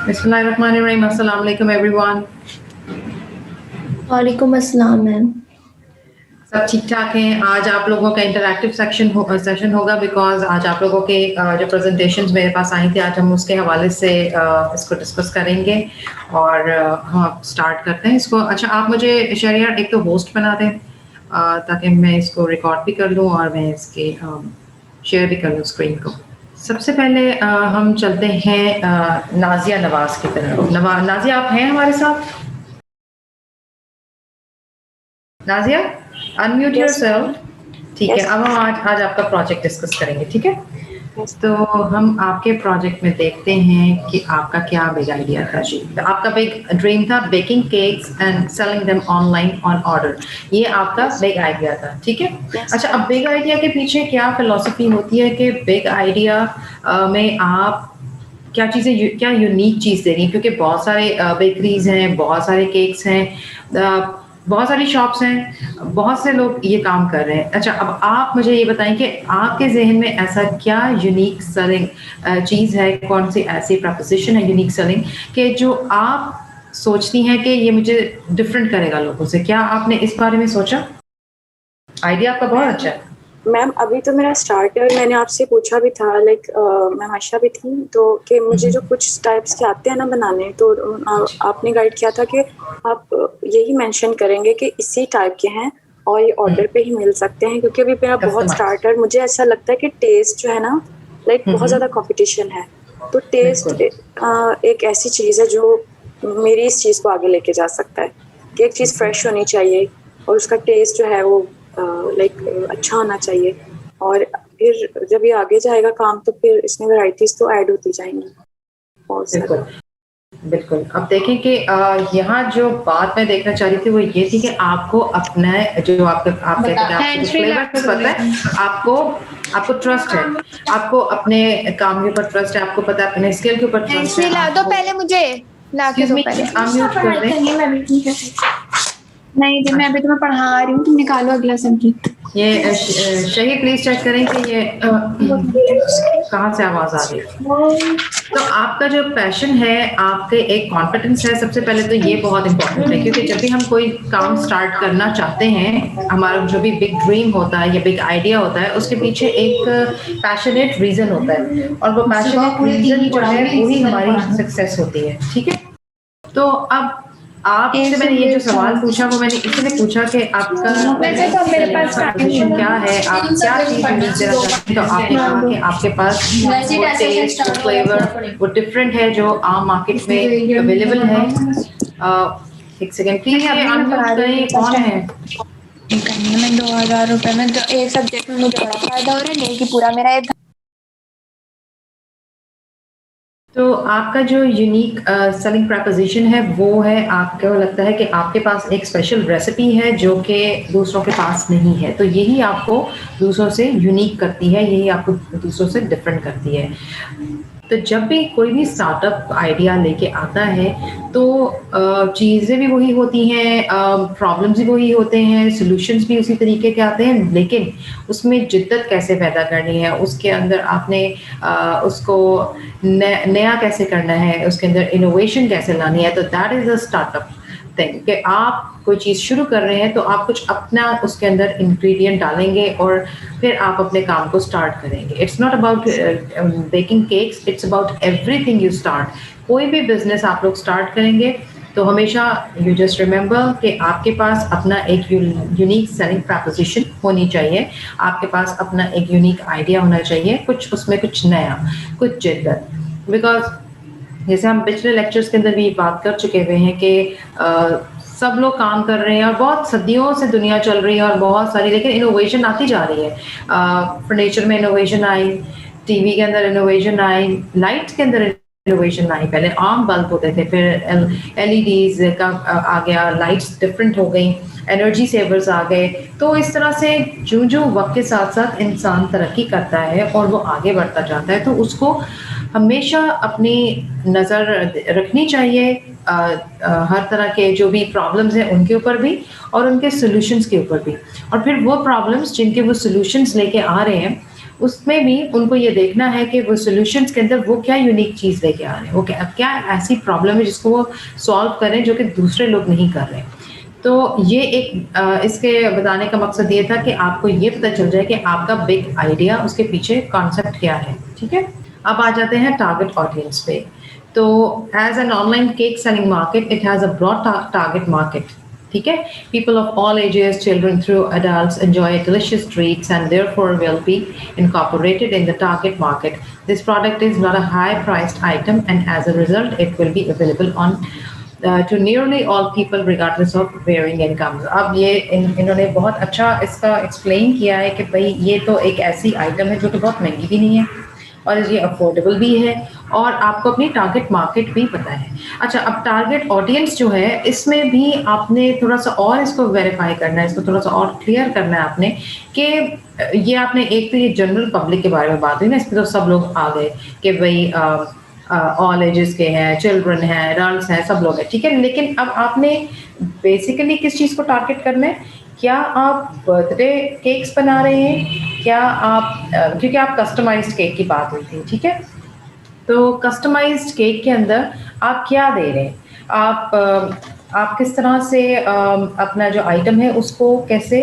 बिस्मिल्लाहिर्रहमानिर्रहीम। अस्सलाम वालेकुम एवरीवन। वालेकुम अस्सलाम मैम। सब ठीक ठाक हैं। आज आप लोगों का इंटरैक्टिव सेशन होगा बिकॉज आज आप लोगों के जो प्रेजेंटेशंस मेरे पास आई थी आज हम उसके हवाले से इसको डिस्कस करेंगे और हम स्टार्ट करते हैं इसको। अच्छा, आप मुझे शहरियार एक तो होस्ट बना दें ताकि मैं इसको रिकॉर्ड भी कर लूँ और मैं इसके शेयर भी कर लूँ स्क्रीन को। सबसे पहले हम चलते हैं नाजिया नवाज की तरफ। नाजिया आप हैं हमारे साथ? Nazia unmute yourself. ठीक है, अब हम आज आपका प्रोजेक्ट डिस्कस करेंगे। ठीक है, तो हम आपके प्रोजेक्ट में देखते हैं कि आपका क्या बिग आइडिया था जी। तो आपका बिग ड्रीम था baking cakes and selling them online on order. ये आपका बिग आइडिया था। ठीक है, अच्छा, अब बिग आइडिया के पीछे क्या फिलॉसफी होती है कि बिग आइडिया में आप क्या चीज़ें, क्या यूनिक चीज़ दे रही है? क्योंकि बहुत सारे बेकरीज हैं, बहुत सारे केक्स हैं, बहुत सारी शॉप्स हैं, बहुत से लोग ये काम कर रहे हैं। अच्छा, अब आप मुझे ये बताएं कि आपके जहन में ऐसा क्या यूनिक सेलिंग चीज़ है, कौन सी ऐसी प्रपोजिशन है यूनिक सेलिंग कि जो आप सोचती हैं कि ये मुझे डिफरेंट करेगा लोगों से? क्या आपने इस बारे में सोचा? आइडिया आपका बहुत अच्छा है मैम। अभी तो मेरा स्टार्टर मैंने आपसे पूछा भी था, लाइक मैं आशा भी थी, तो कि मुझे जो कुछ टाइप्स के आते हैं ना बनाने, तो आपने गाइड किया था कि आप यही मेंशन करेंगे कि इसी टाइप के हैं और ये ऑर्डर पे ही मिल सकते हैं, क्योंकि अभी मेरा बहुत स्टार्टर, मुझे ऐसा लगता है कि टेस्ट जो है ना, लाइक बहुत ज़्यादा कॉम्पिटिशन है, तो टेस्ट एक ऐसी चीज़ है जो मेरी इस चीज़ को आगे लेके जा सकता है कि एक चीज़ फ्रेश होनी चाहिए और उसका टेस्ट जो है वो लाइक अच्छा होना चाहिए, और फिर जब ये आगे जाएगा काम तो फिर इसमें वैरायटीज तो ऐड होती जाएंगी। बिल्कुल बिल्कुल। अब देखें कि यहाँ जो बात मैं देखना चाह रही थी वो ये थी कि आपको अपना जो आप कहते हैं फ्लेवर पता है, आपको ट्रस्ट है, आपको अपने काम के ऊपर ट्रस्ट है, आपको पता है अपने स्किल के ऊपर ट्रस्ट है। ला दो पहले, मुझे ला के दो पहले। अनम्यूट कर दें। नहीं जी, मैं अभी तुम्हें पढ़ा रही हूँ, तुम निकालो अगला सब्जेक्ट। ये शहीद प्लीज चेक करें कि ये कहाँ से आवाज आ रही है। तो आपका जो पैशन है, आपके एक कॉन्फिडेंस है, सबसे पहले तो ये बहुत इंपॉर्टेंट है, क्योंकि जब भी हम कोई काम स्टार्ट करना चाहते हैं, हमारा जो भी बिग ड्रीम होता है या बिग आइडिया होता है, उसके पीछे एक पैशनेट रीजन होता है, और वो पैशनेट रीजन जो है वही हमारी सक्सेस होती है। ठीक है, तो अब आपसे मैंने ये जो सवाल पूछा वो मैंने इसलिए पूछा कि आपका वैसे तो मेरे पास पोजीशन क्या है, आप क्या चीज़ यूनिक देना चाहते हैं। तो आपने कहा कि आपके पास वो टेस्ट, वो फ्लेवर, वो डिफरेंट है जो आम मार्केट में अवेलेबल है। एक सेकेंड प्लीज, अनम्यूट करें, कौन है? मैं 2000 रुपए में तो एक सब्जेक्ट में मुझे बड़ा फायदा हो रहा है, नहीं कि पूरा मेरा एक। तो आपका जो यूनिक सेलिंग प्रपोजिशन है वो है, आपको लगता है कि आपके पास एक स्पेशल रेसिपी है जो कि दूसरों के पास नहीं है, तो यही आपको दूसरों से यूनिक करती है, यही आपको दूसरों से डिफरेंट करती है। तो जब भी कोई भी स्टार्टअप आइडिया लेके आता है तो चीज़ें भी वही होती हैं, प्रॉब्लम्स भी वही होते हैं, सॉल्यूशंस भी उसी तरीके के आते हैं, लेकिन उसमें जिद्दत कैसे पैदा करनी है, उसके अंदर आपने उसको नया कैसे करना है, उसके अंदर इनोवेशन कैसे लानी है। तो that is a startup thing कि आप कोई चीज़ शुरू कर रहे हैं तो आप कुछ अपना उसके अंदर इंग्रेडिएंट डालेंगे और फिर आप अपने काम को स्टार्ट करेंगे। It's not about baking cakes, it's about everything you start. कोई भी बिजनेस आप लोग स्टार्ट करेंगे तो हमेशा यू जस्ट रिमेंबर कि आपके पास अपना एक यूनिक सेलिंग प्रपोजिशन होनी चाहिए, आपके पास अपना एक यूनिक आइडिया होना चाहिए, कुछ उसमें कुछ नया, कुछ जिद्दत। बिकॉज जैसे हम पिछले लेक्चर्स के अंदर भी बात कर चुके हुए हैं कि सब लोग काम कर रहे हैं और बहुत सदियों से दुनिया चल रही है और बहुत सारी, लेकिन इनोवेशन आती जा रही है। फर्नीचर में इनोवेशन आई, टीवी के अंदर इनोवेशन आई, लाइट्स के अंदर इनोवेशन आई। पहले आम बल्ब होते थे, फिर एलईडीज का आ गया, लाइट्स डिफरेंट हो गई, एनर्जी सेवर्स आ गए। तो इस तरह से जो जो वक्त के साथ साथ इंसान तरक्की करता है और वो आगे बढ़ता जाता है, तो उसको हमेशा अपनी नज़र रखनी चाहिए हर तरह के जो भी प्रॉब्लम्स हैं उनके ऊपर भी और उनके सॉल्यूशंस के ऊपर भी। और फिर वो प्रॉब्लम्स जिनके वो सॉल्यूशंस लेके आ रहे हैं, उसमें भी उनको ये देखना है कि वो सॉल्यूशंस के अंदर वो क्या यूनिक चीज़ लेके आ रहे हैं, वो क्या क्या ऐसी प्रॉब्लम है जिसको वो सॉल्व करें जो कि दूसरे लोग नहीं कर रहे हैं। तो ये एक इसके बताने का मकसद ये था कि आपको ये पता चल जाए कि आपका बिग आइडिया उसके पीछे कॉन्सेप्ट क्या है, ठीक है? अब आ जाते हैं टारगेट ऑडियंस पे। तो as an online cake selling market, it has a broad target market, ठीक है? People of all ages, children through adults, enjoy delicious treats and therefore will be incorporated in the target market. This product is not a high-priced item, and as a result, it will be available on to nearly all people regardless of varying incomes. अब ये इन्होंने बहुत अच्छा इसका explain किया है कि भाई ये तो एक ऐसी आइटम है जो कि बहुत महंगी भी नहीं है और ये अफोर्डेबल भी है और आपको अपनी टारगेट मार्केट भी पता है। अच्छा, अब टारगेट ऑडियंस जो है इसमें भी आपने थोड़ा सा और इसको वेरीफाई करना है, इसको थोड़ा सा और क्लियर करना है आपने कि ये आपने एक तो ये जनरल पब्लिक के बारे में बात हुई ना, इसमें तो सब लोग आ गए कि भाई ऑल एजेस के हैं, चिल्ड्रन हैं, एडल्ट्स हैं, सब लोग हैं, ठीक है? लेकिन अब आपने बेसिकली किस चीज़ को टारगेट करना है? क्या आप बर्थडे केक्स बना रहे हैं? क्या आप क्योंकि आप कस्टमाइज्ड केक की बात हुई थी, ठीक है? तो कस्टमाइज्ड केक के अंदर आप क्या दे रहे हैं? आप किस तरह से अपना जो आइटम है उसको कैसे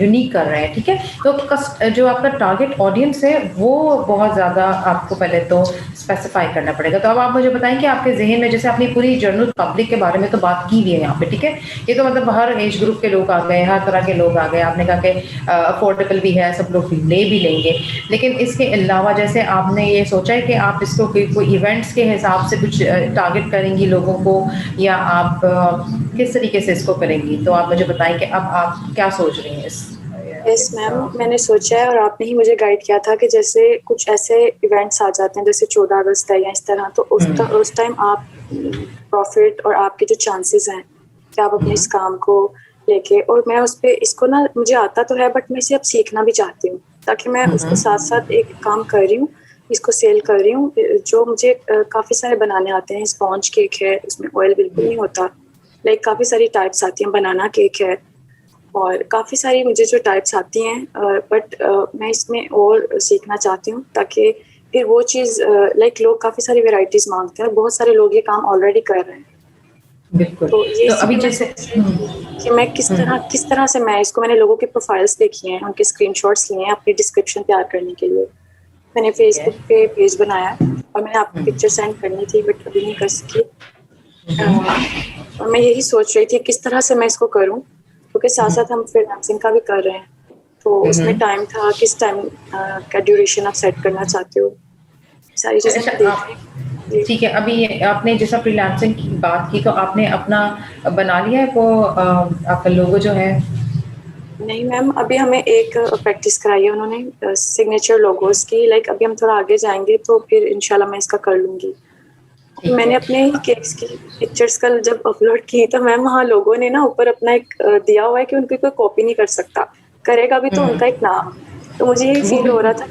यूनिक कर रहे हैं, ठीक है? तो जो आपका टारगेट ऑडियंस है वो बहुत ज़्यादा आपको पहले तो स्पेसिफाई करना पड़ेगा। तो अब आप मुझे बताएं कि आपके ज़हन में, जैसे आपने पूरी जनरल पब्लिक के बारे में तो बात की हुई है यहाँ पे, ठीक है? ये तो मतलब हर एज ग्रुप के लोग आ गए, हर तरह के लोग आ गए। आपने कहा कि अफोर्डेबल भी है, सब लोग ले भी लेंगे, लेकिन इसके अलावा जैसे आपने ये सोचा है कि आप इसको कोई इवेंट्स के हिसाब से कुछ टारगेट करेंगी लोगों को, या आप किस तरीके से इसको करेंगी? तो आप मुझे बताएं कि अब आप क्या सोच रही हैं इस यस मैम, मैंने सोचा है और आपने ही मुझे गाइड किया था कि जैसे कुछ ऐसे इवेंट्स आ जाते हैं जैसे 14 अगस्त है या इस तरह, तो उस टाइम आप प्रॉफिट और आपके जो चांसेस हैं कि आप अपने इस काम को लेके, और मैं उस पर इसको ना, मुझे आता तो है बट मैं इसे अब सीखना भी चाहती हूँ ताकि मैं उसके साथ साथ एक काम कर रही हूँ, इसको सेल कर रही हूँ जो मुझे काफ़ी सारे बनाने आते हैं। स्पॉन्ज केक है, उसमें ऑयल बिल्कुल नहीं होता, लाइक काफ़ी सारी टाइप्स आती हैं। बनाना केक है और काफ़ी सारी मुझे जो टाइप्स आती हैं, बट मैं इसमें और सीखना चाहती हूँ ताकि फिर वो चीज़ लाइक लोग काफ़ी सारी वेराइटीज़ मांगते हैं, बहुत सारे लोग ये काम ऑलरेडी कर रहे हैं। बिल्कुल। तो ये तो अभी जैसे कि मैं किस तरह से मैं इसको, मैंने लोगों के प्रोफाइल्स देखी हैं, उनके स्क्रीनशॉट्स लिए हैं अपनी डिस्क्रिप्शन तैयार करने के लिए। मैंने फेसबुक पे पेज बनाया और मैंने आपको पिक्चर सेंड करनी थी बट अभी नहीं कर सकी। और मैं यही सोच रही थी किस तरह से मैं इसको करूं, क्योंकि साथ साथ हम फ्रीलांसिंग का भी कर रहे हैं, तो उसमें टाइम था, किस टाइम का ड्यूरेशन आप सेट करना चाहते हो, सारी चीज़ें मैं देख। ठीक है, अभी आपने जैसा फ्रीलांसिंग की बात की तो आपने अपना बना लिया है वो आपका लोगो जो है? नहीं मैम, अभी हमें एक प्रैक्टिस कराई है उन्होंने सिग्नेचर लोगोस की, लाइक अभी हम थोड़ा आगे जाएंगे तो फिर इंशाल्लाह मैं इसका कर लूँगी। मैंने अपने केक्स की पिक्चर्स कल जब अपलोड की तो मैम वहाँ लोगों ने ना ऊपर अपना एक दिया हुआ है कि उनकी कोई कॉपी नहीं कर सकता, करेगा भी तो उनका एक नाम, तो मुझे यही फील हो रहा था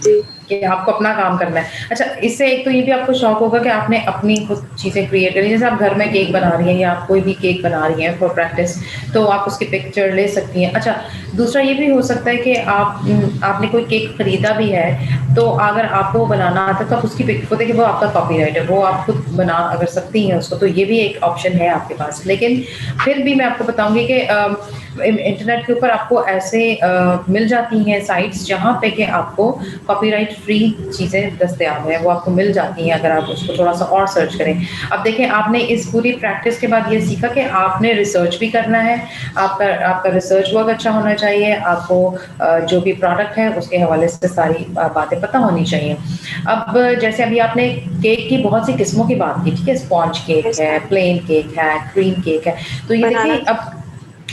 जी कि आपको अपना काम करना है। अच्छा, इससे एक तो ये भी आपको शौक होगा कि आपने अपनी कुछ चीज़ें क्रिएट करी, जैसे आप घर में केक बना रही हैं या आप कोई भी केक बना रही हैं फॉर प्रैक्टिस, तो आप उसकी पिक्चर ले सकती हैं। अच्छा, दूसरा ये भी हो सकता है कि आपने कोई केक खरीदा भी है, तो अगर आपको बनाना आता है तो आप उसकी पिक को देखिए, वो आपका कॉपीराइट है, वो आप खुद बना अगर सकती हैं उसको, तो ये भी एक ऑप्शन है आपके पास। लेकिन फिर भी मैं आपको बताऊँगी कि इंटरनेट के ऊपर आपको ऐसे मिल जाती हैं साइट्स जहाँ पे कि आपको कॉपीराइट फ्री चीज़ें दस्तयाब हैं, वो आपको मिल जाती हैं अगर आप उसको थोड़ा सा और सर्च करें। अब देखें, आपने इस पूरी प्रैक्टिस के बाद ये सीखा कि आपने रिसर्च भी करना है, आपका रिसर्च वर्क अच्छा होना चाहिए, आपको जो भी प्रोडक्ट है उसके हवाले से सारी बातें पता होनी चाहिए। अब जैसे अभी आपने केक की बहुत सी किस्मों की बात की, ठीक है? स्पॉन्ज केक है, प्लेन केक है, क्रीम केक है, तो ये देखिए अब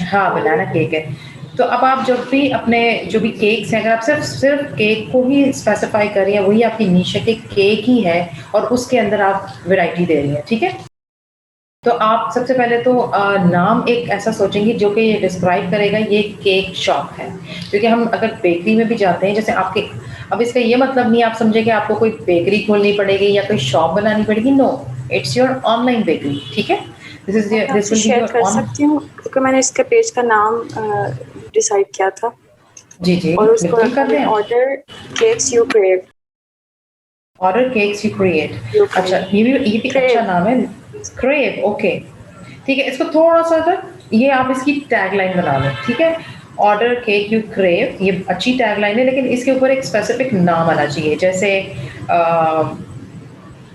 हाँ, बनाना केक है। तो अब आप जब भी अपने जो भी केक्स हैं, अगर आप सिर्फ केक को ही स्पेसिफाई कर रही हैं, वही आपकी नीश है कि केक ही है और उसके अंदर आप वैरायटी दे रही हैं, ठीक है? तो आप सबसे पहले तो नाम एक ऐसा सोचेंगे जो कि ये डिस्क्राइब करेगा ये केक शॉप है, क्योंकि हम अगर बेकरी में भी जाते हैं, जैसे आपके, अब इसका ये मतलब नहीं आप समझे कि आपको कोई बेकरी खोलनी पड़ेगी या कोई शॉप बनानी पड़ेगी, no, it's your online bakery, ठीक है। दिस मैं आपसे विल बी शेयर योर कर सकती हूँ क्योंकि मैंने इसके पेज का नाम डिसाइड किया था जी जी और उसको बिल्कुल रखा कर है दें। Order cakes you crave. Order cakes you create, you अच्छा क्रेव ये भी अच्छा क्रेव नाम है, क्रेव, ओके ठीक है। इसको थोड़ा सा ये आप इसकी टैगलाइन बना लें, ठीक है। ऑर्डर केक यू क्रेव, ये अच्छी टैगलाइन है, लेकिन इसके ऊपर एक स्पेसिफिक नाम आना चाहिए, जैसे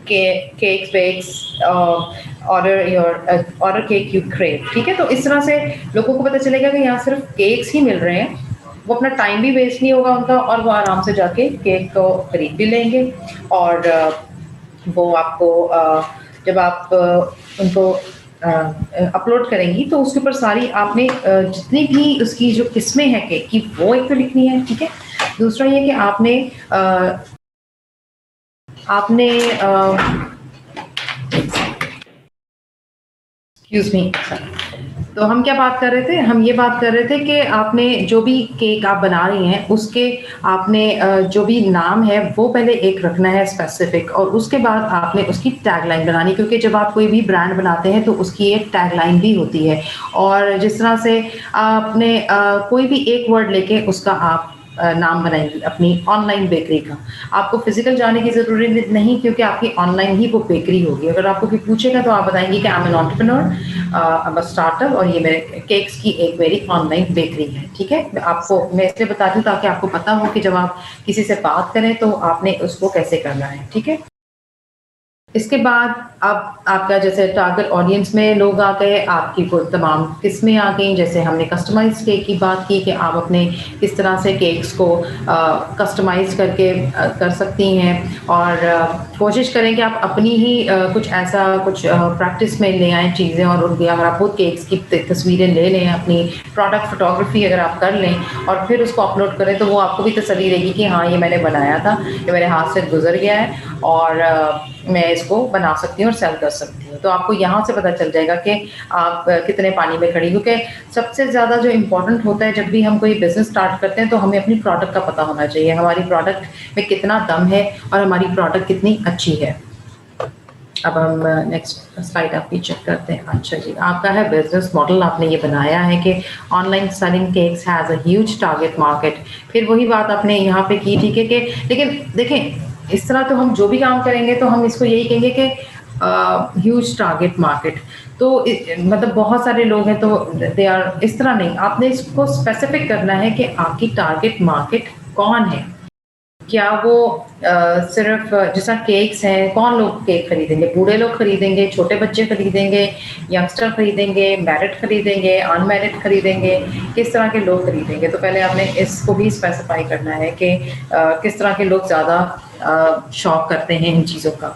cakes bakes, order your order cake you crave, ठीक है। तो इस तरह से लोगों को पता चलेगा कि यहाँ सिर्फ केक्स ही मिल रहे हैं, वो अपना टाइम भी वेस्ट नहीं होगा उनका, और वो आराम से जाके केक को खरीद भी लेंगे। और वो आपको जब आप उनको अपलोड करेंगी तो उसके ऊपर सारी आपने जितनी भी उसकी जो किस्में हैं केक की वो एक तो लिखनी है, ठीक है। दूसरा ये कि आपने एक्सक्यूज मी, तो हम क्या बात कर रहे थे, हम ये बात कर रहे थे कि आपने जो भी केक आप बना रही हैं उसके आपने जो भी नाम है वो पहले एक रखना है स्पेसिफिक, और उसके बाद आपने उसकी टैगलाइन बनानी, क्योंकि जब आप कोई भी ब्रांड बनाते हैं तो उसकी एक टैगलाइन भी होती है। और जिस तरह से आपने कोई भी एक वर्ड लेके उसका आप नाम बनाएंगी अपनी ऑनलाइन बेकरी का, आपको फिजिकल जाने की ज़रूरत नहीं, क्योंकि आपकी ऑनलाइन ही वो बेकरी होगी। अगर आपको कोई पूछेगा तो आप बताएंगे कि I am an entrepreneur, startup, और ये मेरे केक्स की एक मेरी ऑनलाइन बेकरी है, ठीक है। मैं इसलिए बताती हूँ ताकि आपको पता हो कि जब आप किसी से बात करें तो आपने उसको कैसे करना है, ठीक है। इसके बाद अब आपका जैसे टारगेट ऑडियंस में लोग आ गए, आपकी को तमाम किस्में आ गई, जैसे हमने कस्टमाइज़ केक की बात की कि आप अपने किस तरह से केक्स को कस्टमाइज़ करके कर सकती हैं, और कोशिश करें कि आप अपनी ही कुछ ऐसा कुछ प्रैक्टिस में ले आएँ चीज़ें, और उनकी अगर आप खुद केक्स की तस्वीरें ले लें, अपनी प्रोडक्ट फ़ोटोग्राफ़ी अगर आप कर लें और फिर उसको अपलोड करें, तो वो आपको भी तसल्ली रहेगी कि हाँ, ये मैंने बनाया था, ये मेरे हाथ से गुज़र गया है, और मैं इसको बना सकती हूँ और सेल कर सकती हूँ। तो आपको यहाँ से पता चल जाएगा कि आप कितने पानी में खड़ी, क्योंकि सबसे ज़्यादा जो इम्पोर्टेंट होता है जब भी हम कोई बिज़नेस स्टार्ट करते हैं तो हमें अपनी प्रोडक्ट का पता होना चाहिए, हमारी प्रोडक्ट में कितना दम है और हमारी प्रोडक्ट कितनी अच्छी है। अब हम नेक्स्ट स्लाइड आपकी चेक करते हैं। अच्छा जी, आपका है बिजनेस मॉडल, आपने ये बनाया है कि online selling cakes has a huge target market. फिर वही बात आपने यहाँ पे की, ठीक है, कि लेकिन देखें इस तरह तो हम जो भी काम करेंगे तो हम इसको यही कहेंगे कि ह्यूज टारगेट मार्केट, तो मतलब बहुत सारे लोग हैं तो दे आर, इस तरह नहीं, आपने इसको स्पेसिफिक करना है कि आपकी टारगेट मार्केट कौन है। क्या वो सिर्फ जैसा केक्स हैं, कौन लोग केक खरीदेंगे, बूढ़े लोग खरीदेंगे, छोटे बच्चे खरीदेंगे, यंगस्टर खरीदेंगे, मैरिड खरीदेंगे, अनमैरिड खरीदेंगे, किस तरह के लोग खरीदेंगे। तो पहले आपने इसको भी स्पेसिफाई करना है कि किस तरह के लोग ज़्यादा शौक करते हैं इन चीज़ों का।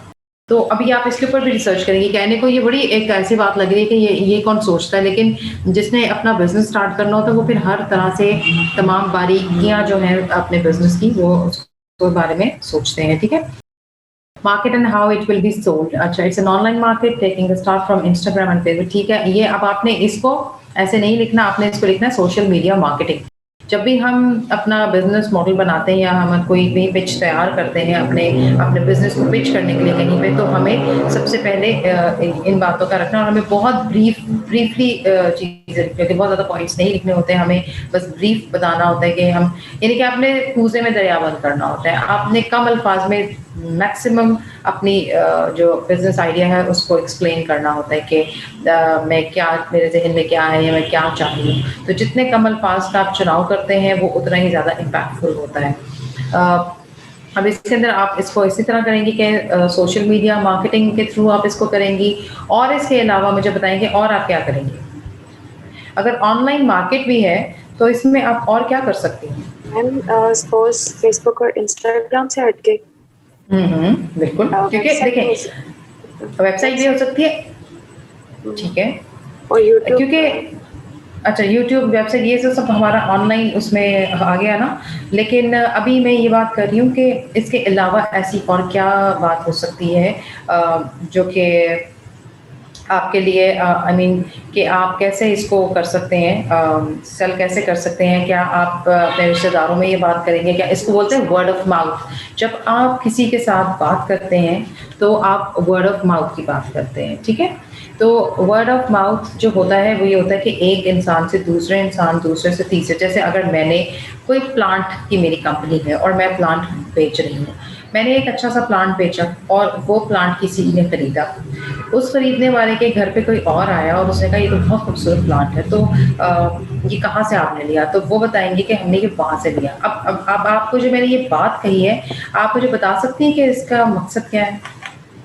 तो अभी आप इसके ऊपर भी रिसर्च करेंगे। कहने को ये बड़ी एक ऐसी बात लग रही है कि ये कौन सोचता है, लेकिन जिसने अपना बिजनेस स्टार्ट करना होता है वो फिर हर तरह से तमाम बारीकियां जो हैं अपने बिजनेस की वो उसके बारे में सोचते हैं, ठीक है। Market and how it will be sold, अच्छा it's an online market taking the start from Instagram and Facebook, ठीक है। ये अब आपने इसको ऐसे नहीं लिखना, आपने इसको लिखना है सोशल मीडिया मार्केटिंग। जब भी हम अपना बिजनेस मॉडल बनाते हैं या हम कोई भी पिच तैयार करते हैं अपने बिजनेस को पिच करने के लिए कहीं पे, तो हमें सबसे पहले इन बातों का रखना, और हमें बहुत ब्रीफली चीज़ें, क्योंकि बहुत ज़्यादा पॉइंट्स नहीं लिखने होते हैं, हमें बस ब्रीफ बताना होता है कि हम, यानी कि आपने कूजे में दरियाबंद करना होता है, आपने कम अल्फाज में मैक्सिमम अपनी जो बिजनेस आइडिया है उसको एक्सप्लेन करना होता है कि मैं क्या, मेरे जहन में क्या है या मैं क्या चाहती हूँ। तो जितने कम अल्फाज का आप चुनाव करते हैं वो उतना ही ज़्यादा इम्पैक्टफुल होता है। अब इसके अंदर आप इसको इसी तरह करेंगी कि सोशल मीडिया मार्केटिंग के थ्रू आप इसको करेंगी, और इसके अलावा मुझे बताएंगे और आप क्या करेंगी। अगर ऑनलाइन मार्केट भी है तो इसमें आप और क्या कर सकती हैं। मैम सपोज फेसबुक और इंस्टाग्राम से हटके बिल्कुल, क्योंकि देखें वेबसाइट भी हो सकती है, ठीक है, और यूट्यूब, क्योंकि अच्छा यूट्यूब, वेबसाइट, ये सब हमारा ऑनलाइन उसमें आ गया ना। लेकिन अभी मैं ये बात कर रही हूँ कि इसके अलावा ऐसी और क्या बात हो सकती है जो कि आपके लिए आई मीन कि आप कैसे इसको कर सकते हैं, सेल कैसे कर सकते हैं? क्या आप अपने रिश्तेदारों में ये बात करेंगे? क्या इसको बोलते हैं वर्ड ऑफ माउथ। जब आप किसी के साथ बात करते हैं तो आप वर्ड ऑफ माउथ की बात करते हैं, ठीक है? तो वर्ड ऑफ माउथ जो होता है वो ये होता है कि एक इंसान से दूसरे इंसान, दूसरे से तीसरे, जैसे अगर मैंने कोई प्लांट की मेरी कंपनी है और मैं प्लांट बेच रही हूँ, मैंने एक अच्छा सा प्लांट बेचा और वो प्लांट किसी ने खरीदा। उस खरीदने वाले के घर पे कोई और आया और उसने कहा ये तो बहुत खूबसूरत प्लांट है, तो ये कहाँ से आपने लिया? तो वो बताएंगे कि हमने ये वहाँ से लिया। अब आपको जो मैंने ये बात कही है, आप मुझे बता सकती हैं कि इसका मकसद क्या है?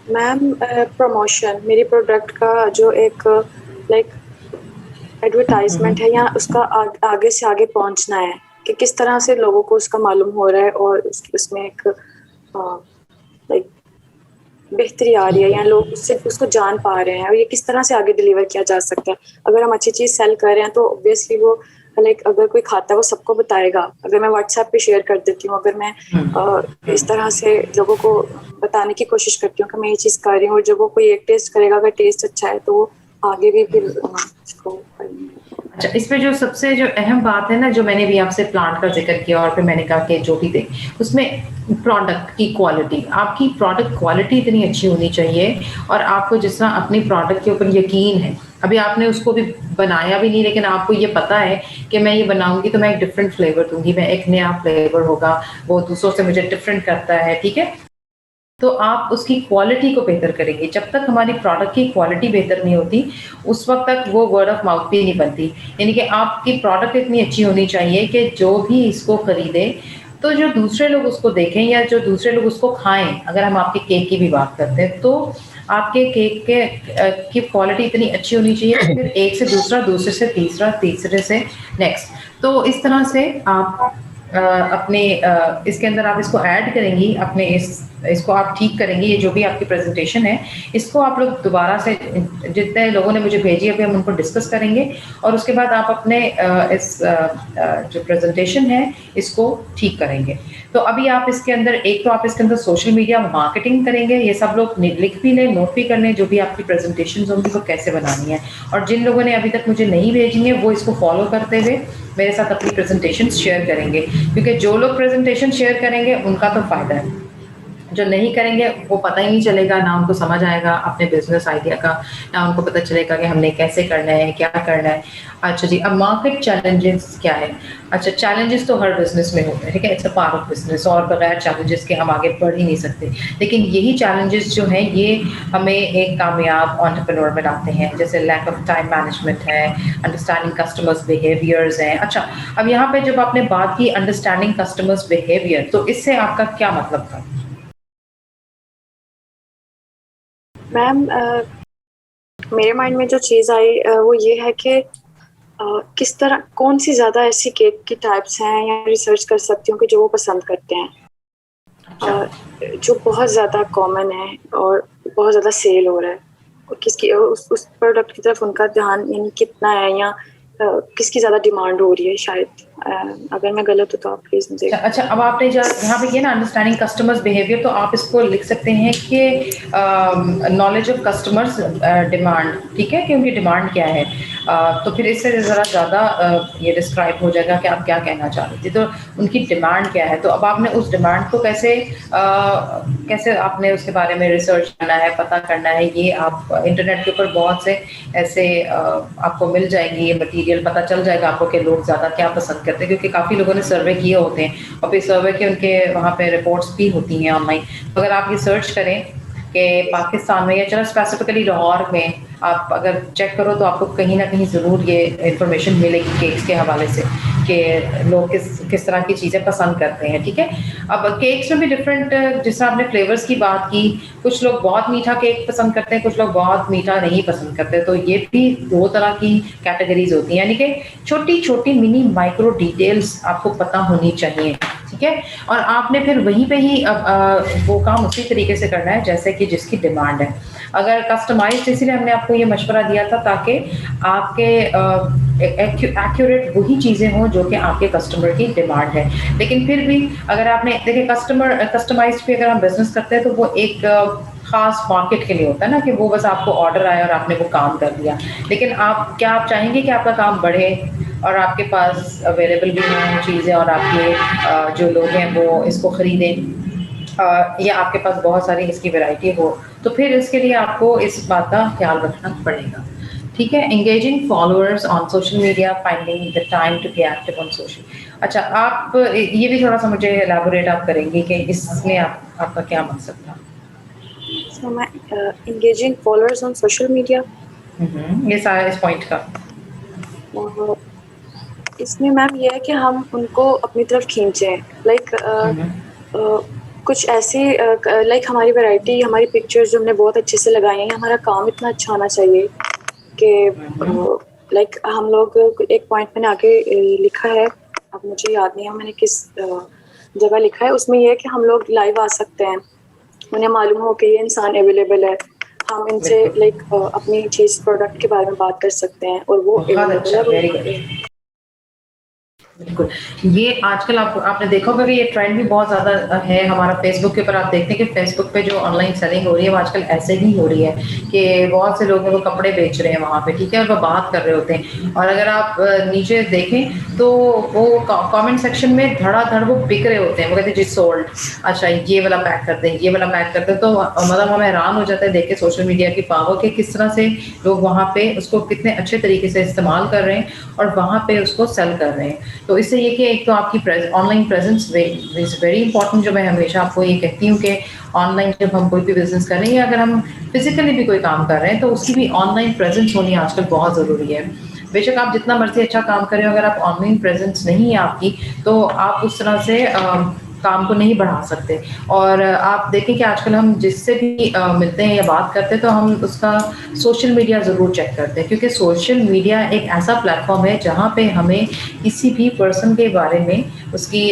मैम प्रमोशन, मेरी प्रोडक्ट का जो एक लाइक एडवर्टाइजमेंट है या उसका आगे से आगे पहुंचना है कि किस तरह से लोगों को उसका मालूम हो रहा है और उसमें एक लाइक बेहतरी आ रही है या लोग उससे उसको जान पा रहे हैं और ये किस तरह से आगे डिलीवर किया जा सकता है। अगर हम अच्छी चीज़ सेल कर रहे हैं तो ऑब्वियसली वो लाइक अगर कोई खाता है वो सबको बताएगा। अगर मैं व्हाट्सएप पे शेयर कर देती हूँ, अगर मैं इस तरह से लोगों को बताने की कोशिश करती हूँ कि मैं ये चीज़ कर रही हूँ और जब वो कोई एक टेस्ट करेगा, अगर टेस्ट अच्छा है तो वो आगे भी फिर इसको करेंगे। अच्छा, इसमें जो सबसे जो अहम बात है ना, जो मैंने भी आपसे प्लांट का जिक्र किया और फिर मैंने कहा कि जो भी दे, उसमें प्रोडक्ट की क्वालिटी, आपकी प्रोडक्ट क्वालिटी इतनी अच्छी होनी चाहिए और आपको जिस तरह अपनी प्रोडक्ट के ऊपर यकीन है, अभी आपने उसको भी बनाया भी नहीं लेकिन आपको ये पता है कि मैं ये बनाऊंगी तो मैं एक डिफरेंट फ्लेवर दूंगी, मैं एक नया फ्लेवर होगा, वो दूसरों से मुझे डिफरेंट करता है, ठीक है? तो आप उसकी क्वालिटी को बेहतर करेंगे। जब तक हमारी प्रोडक्ट की क्वालिटी बेहतर नहीं होती, उस वक़्त तक वो वर्ड ऑफ माउथ भी नहीं बनती। यानी कि आपकी प्रोडक्ट इतनी अच्छी होनी चाहिए कि जो भी इसको खरीदे, तो जो दूसरे लोग उसको देखें या जो दूसरे लोग उसको खाएँ, अगर हम आपके केक की भी बात करते हैं, तो आपके केक के की क्वालिटी इतनी अच्छी होनी चाहिए, फिर एक से दूसरा, दूसरे से तीसरा, तीसरे से नेक्स्ट। तो इस तरह से आप अपने इसके अंदर आप इसको ऐड करेंगी, अपने इसको आप ठीक करेंगी, ये जो भी आपकी प्रेजेंटेशन है, इसको आप लोग दोबारा से जितने लोगों ने मुझे भेजी अभी हम उनको डिस्कस करेंगे और उसके बाद आप अपने इस जो प्रेजेंटेशन है इसको ठीक करेंगे। तो अभी आप इसके अंदर एक तो आप इसके अंदर सोशल मीडिया मार्केटिंग करेंगे, ये सब लोग लिख भी लें, नोट भी कर लें, जो भी आपकी प्रेजेंटेशन होंगी वो कैसे बनानी है। और जिन लोगों ने अभी तक मुझे नहीं भेजी है वो इसको फॉलो करते हुए मेरे साथ अपनी प्रेजेंटेशन शेयर करेंगे, क्योंकि जो लोग प्रेजेंटेशन शेयर करेंगे उनका तो फ़ायदा है, जो नहीं करेंगे वो पता ही नहीं चलेगा, ना उनको समझ आएगा अपने बिजनेस आइडिया का, ना उनको पता चलेगा कि हमने कैसे करना है, क्या करना है। अच्छा जी, अब मार्केट चैलेंजेस क्या है? अच्छा, चैलेंजेस तो हर बिजनेस में होते हैं, ठीक है, it's a part of business, और बगैर चैलेंजेस के हम आगे बढ़ ही नहीं सकते। लेकिन यही चैलेंजेस जो हैं ये हमें एक कामयाब एंटरप्रेन्योर में लाते हैं, जैसे लैक ऑफ टाइम मैनेजमेंट है, अंडरस्टैंडिंग कस्टमर्स बिहेवियर्स हैं। अच्छा, अब यहाँ पे जब आपने बात की अंडरस्टैंडिंग कस्टमर्स बिहेवियर, तो इससे आपका क्या मतलब था? मैम मेरे माइंड में जो चीज़ आई वो ये है कि किस तरह कौन सी ज़्यादा ऐसी केक की टाइप्स हैं या रिसर्च कर सकती हूँ कि जो वो पसंद करते हैं। जो बहुत ज़्यादा कॉमन है और बहुत ज़्यादा सेल हो रहा है, और किसकी उस प्रोडक्ट की तरफ उनका ध्यान यानी कितना है या किसकी ज़्यादा डिमांड हो रही है शायद। अगर मैं गलत हूँ तो आप प्लीज़ मुझे। अच्छा, अब आपने यहाँ पे किया ना अंडरस्टैंडिंग कस्टमर्स बिहेवियर, तो आप इसको लिख सकते हैं कि नॉलेज ऑफ कस्टमर्स डिमांड, ठीक है, कि उनकी डिमांड क्या है। तो फिर इससे ज़रा ज़्यादा ये डिस्क्राइब हो जाएगा कि आप क्या कहना चाह रही थी, तो उनकी डिमांड क्या है। तो अब आपने उस डिमांड को कैसे आपने उसके बारे में रिसर्च करना है, पता करना है। ये आप इंटरनेट के ऊपर बहुत से ऐसे आपको मिल जाएंगी, ये मटीरियल पता चल जाएगा आपको कि लोग ज़्यादा क्या पसंद करते हैं, क्योंकि काफ़ी लोगों ने सर्वे किए होते हैं और फिर सर्वे के उनके वहाँ पे रिपोर्ट्स भी होती हैं ऑनलाइन। तो अगर आप ये सर्च करें कि पाकिस्तान में या चलो स्पेसिफिकली लाहौर में आप अगर चेक करो तो आपको कहीं ना कहीं ज़रूर ये इन्फॉर्मेशन मिलेगी केक्स के हवाले से कि लोग किस तरह की चीज़ें पसंद करते हैं, ठीक है। अब केक्स में भी डिफरेंट, जिस तरह आपने फ्लेवर्स की बात की, कुछ लोग बहुत मीठा केक पसंद करते हैं, कुछ लोग बहुत मीठा नहीं पसंद करते, तो ये भी दो तरह की कैटेगरीज होती हैं, यानी कि छोटी छोटी मिनी माइक्रो डिटेल्स आपको पता होनी चाहिए, ठीक है। और आपने फिर वहीं पे ही वो काम उसी तरीके से करना है जैसे कि जिसकी डिमांड है। अगर कस्टमाइज्ड, इसीलिए हमने आपको ये मशवरा दिया था ताकि आपके एक्यूरेट वही चीज़ें हों जो कि आपके कस्टमर की डिमांड है। लेकिन फिर भी अगर आपने देखिए कस्टमाइज्ड पे अगर हम बिजनेस करते हैं तो वो एक ख़ास मार्केट के लिए होता है ना कि वो बस आपको ऑर्डर आया और आपने वो काम कर दिया। लेकिन आप चाहेंगे कि आपका काम बढ़े और आपके पास अवेलेबल भी हों चीज़ें और आपके जो लोग हैं वो इसको खरीदें या आपके पास बहुत सारी इसकी वैरायटी हो, तो फिर इसके लिए आपको इस बात का ख़्याल रखना पड़ेगा। ठीक है, engaging followers on social media, finding the time to be active on social. अच्छा, आप ये भी थोड़ा-सा मुझे एलैबोरेट आप करेंगी कि इसमें आपका क्या मकसद था? So मैं engaging followers on social media. ये सारा इस पॉइंट का। इसमें मैम ये है कि हम उनको अपनी तरफ खींचें, लाइक कुछ ऐसी लाइक हमारी वैरायटी, हमारी पिक्चर्स जो हमने बहुत अच्छे से लगाई हैं, हमारा काम इतना अच्छा आना चाहिए कि लाइक हम लोग एक पॉइंट मैंने आगे लिखा है, अब मुझे याद नहीं है मैंने किस जगह लिखा है, उसमें यह है कि हम लोग लाइव आ सकते हैं, उन्हें मालूम हो कि ये इंसान अवेलेबल है, हम इनसे लाइक अपनी चीज़ प्रोडक्ट के बारे में बात कर सकते हैं और वो अवेलेबल है। बिल्कुल, ये आजकल आपने देखा होगा कि ये ट्रेंड भी बहुत ज़्यादा है हमारा फेसबुक के ऊपर। आप देखते हैं कि फेसबुक पे जो ऑनलाइन सेलिंग हो रही है वो आजकल ऐसे ही हो रही है कि बहुत से लोग हैं वो कपड़े बेच रहे हैं वहाँ पे, ठीक है, और वो बात कर रहे होते हैं और अगर आप नीचे देखें तो वो कमेंट सेक्शन में धड़ाधड़ वो बिक रहे होते हैं। वो कहते हैं जी सोल्ड, अच्छा ये वाला पैक कर दें, ये वाला पैक कर दें। तो मतलब हमें हैरान हो जाता है देख के सोशल मीडिया की पावर के किस तरह से लोग वहाँ पे उसको कितने अच्छे तरीके से इस्तेमाल कर रहे हैं और वहाँ पे उसको सेल कर रहे हैं। तो इससे ये कि एक तो आपकी online presence is very important. जो मैं हमेशा आपको ये कहती हूँ कि ऑनलाइन जब हम कोई भी बिज़नेस कर रहे हैं या अगर हम फिजिकली भी कोई काम कर रहे हैं तो उसकी भी ऑनलाइन प्रेजेंस होनी आजकल बहुत ज़रूरी है। बेशक आप जितना मर्जी अच्छा काम करें, अगर आप ऑनलाइन प्रेजेंस नहीं है आपकी तो आप उस तरह से काम को नहीं बढ़ा सकते। और आप देखें कि आजकल हम जिससे भी मिलते हैं या बात करते हैं तो हम उसका सोशल मीडिया ज़रूर चेक करते हैं, क्योंकि सोशल मीडिया एक ऐसा प्लेटफॉर्म है जहाँ पे हमें किसी भी पर्सन के बारे में उसकी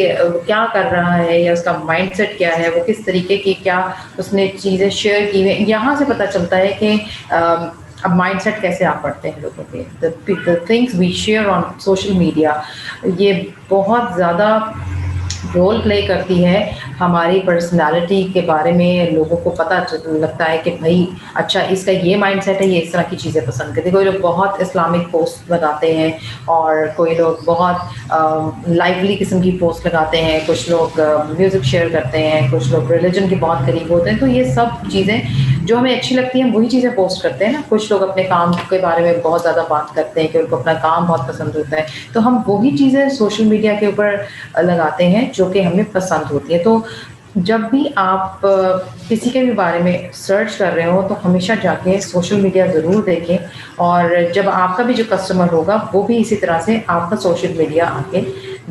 क्या कर रहा है या उसका माइंडसेट क्या है, वो किस तरीके की क्या उसने चीज़ें शेयर की हैं, यहाँ से पता चलता है कि अब माइंडसेट कैसे आप पढ़ते हैं लोगों के। The things we share on social media ये बहुत ज़्यादा रोल प्ले करती है हमारी पर्सनालिटी के बारे में। लोगों को पता लगता है कि भाई अच्छा इसका ये माइंडसेट है, ये इस तरह की चीज़ें पसंद करते हैं। कोई लोग बहुत इस्लामिक पोस्ट लगाते हैं और कोई लोग बहुत लाइवली किस्म की पोस्ट लगाते हैं, कुछ लोग म्यूज़िक शेयर करते हैं, कुछ लोग रिलीजन के बहुत करीब होते हैं। तो ये सब चीज़ें जो हमें अच्छी लगती हैं वही चीज़ें पोस्ट करते हैं ना। कुछ लोग अपने काम के बारे में बहुत ज़्यादा बात करते हैं कि उनको अपना काम बहुत पसंद होता है, तो हम वही चीज़ें सोशल मीडिया के ऊपर लगाते हैं जो कि हमें पसंद होती है। तो जब भी आप किसी के भी बारे में सर्च कर रहे हो तो हमेशा जाके सोशल मीडिया ज़रूर देखें, और जब आपका भी जो कस्टमर होगा वो भी इसी तरह से आपका सोशल मीडिया आके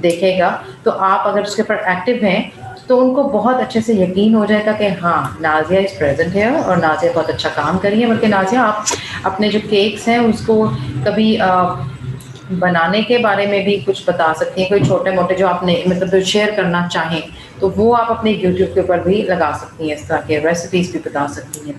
देखेगा, तो आप अगर उसके ऊपर एक्टिव हैं तो उनको बहुत अच्छे से यकीन हो जाएगा कि हाँ नाज़िया इज़ प्रेजेंट है और नाज़िया बहुत अच्छा काम कर रही है। बल्कि नाज़िया आप अपने जो केक्स हैं उसको कभी बनाने के बारे में भी कुछ बता सकती हैं, कोई छोटे मोटे जो आपने मतलब जो शेयर करना चाहें तो वो आप अपने यूट्यूब के ऊपर भी लगा सकती हैं। इस तरह के रेसिपीज़ भी बता सकती हैं,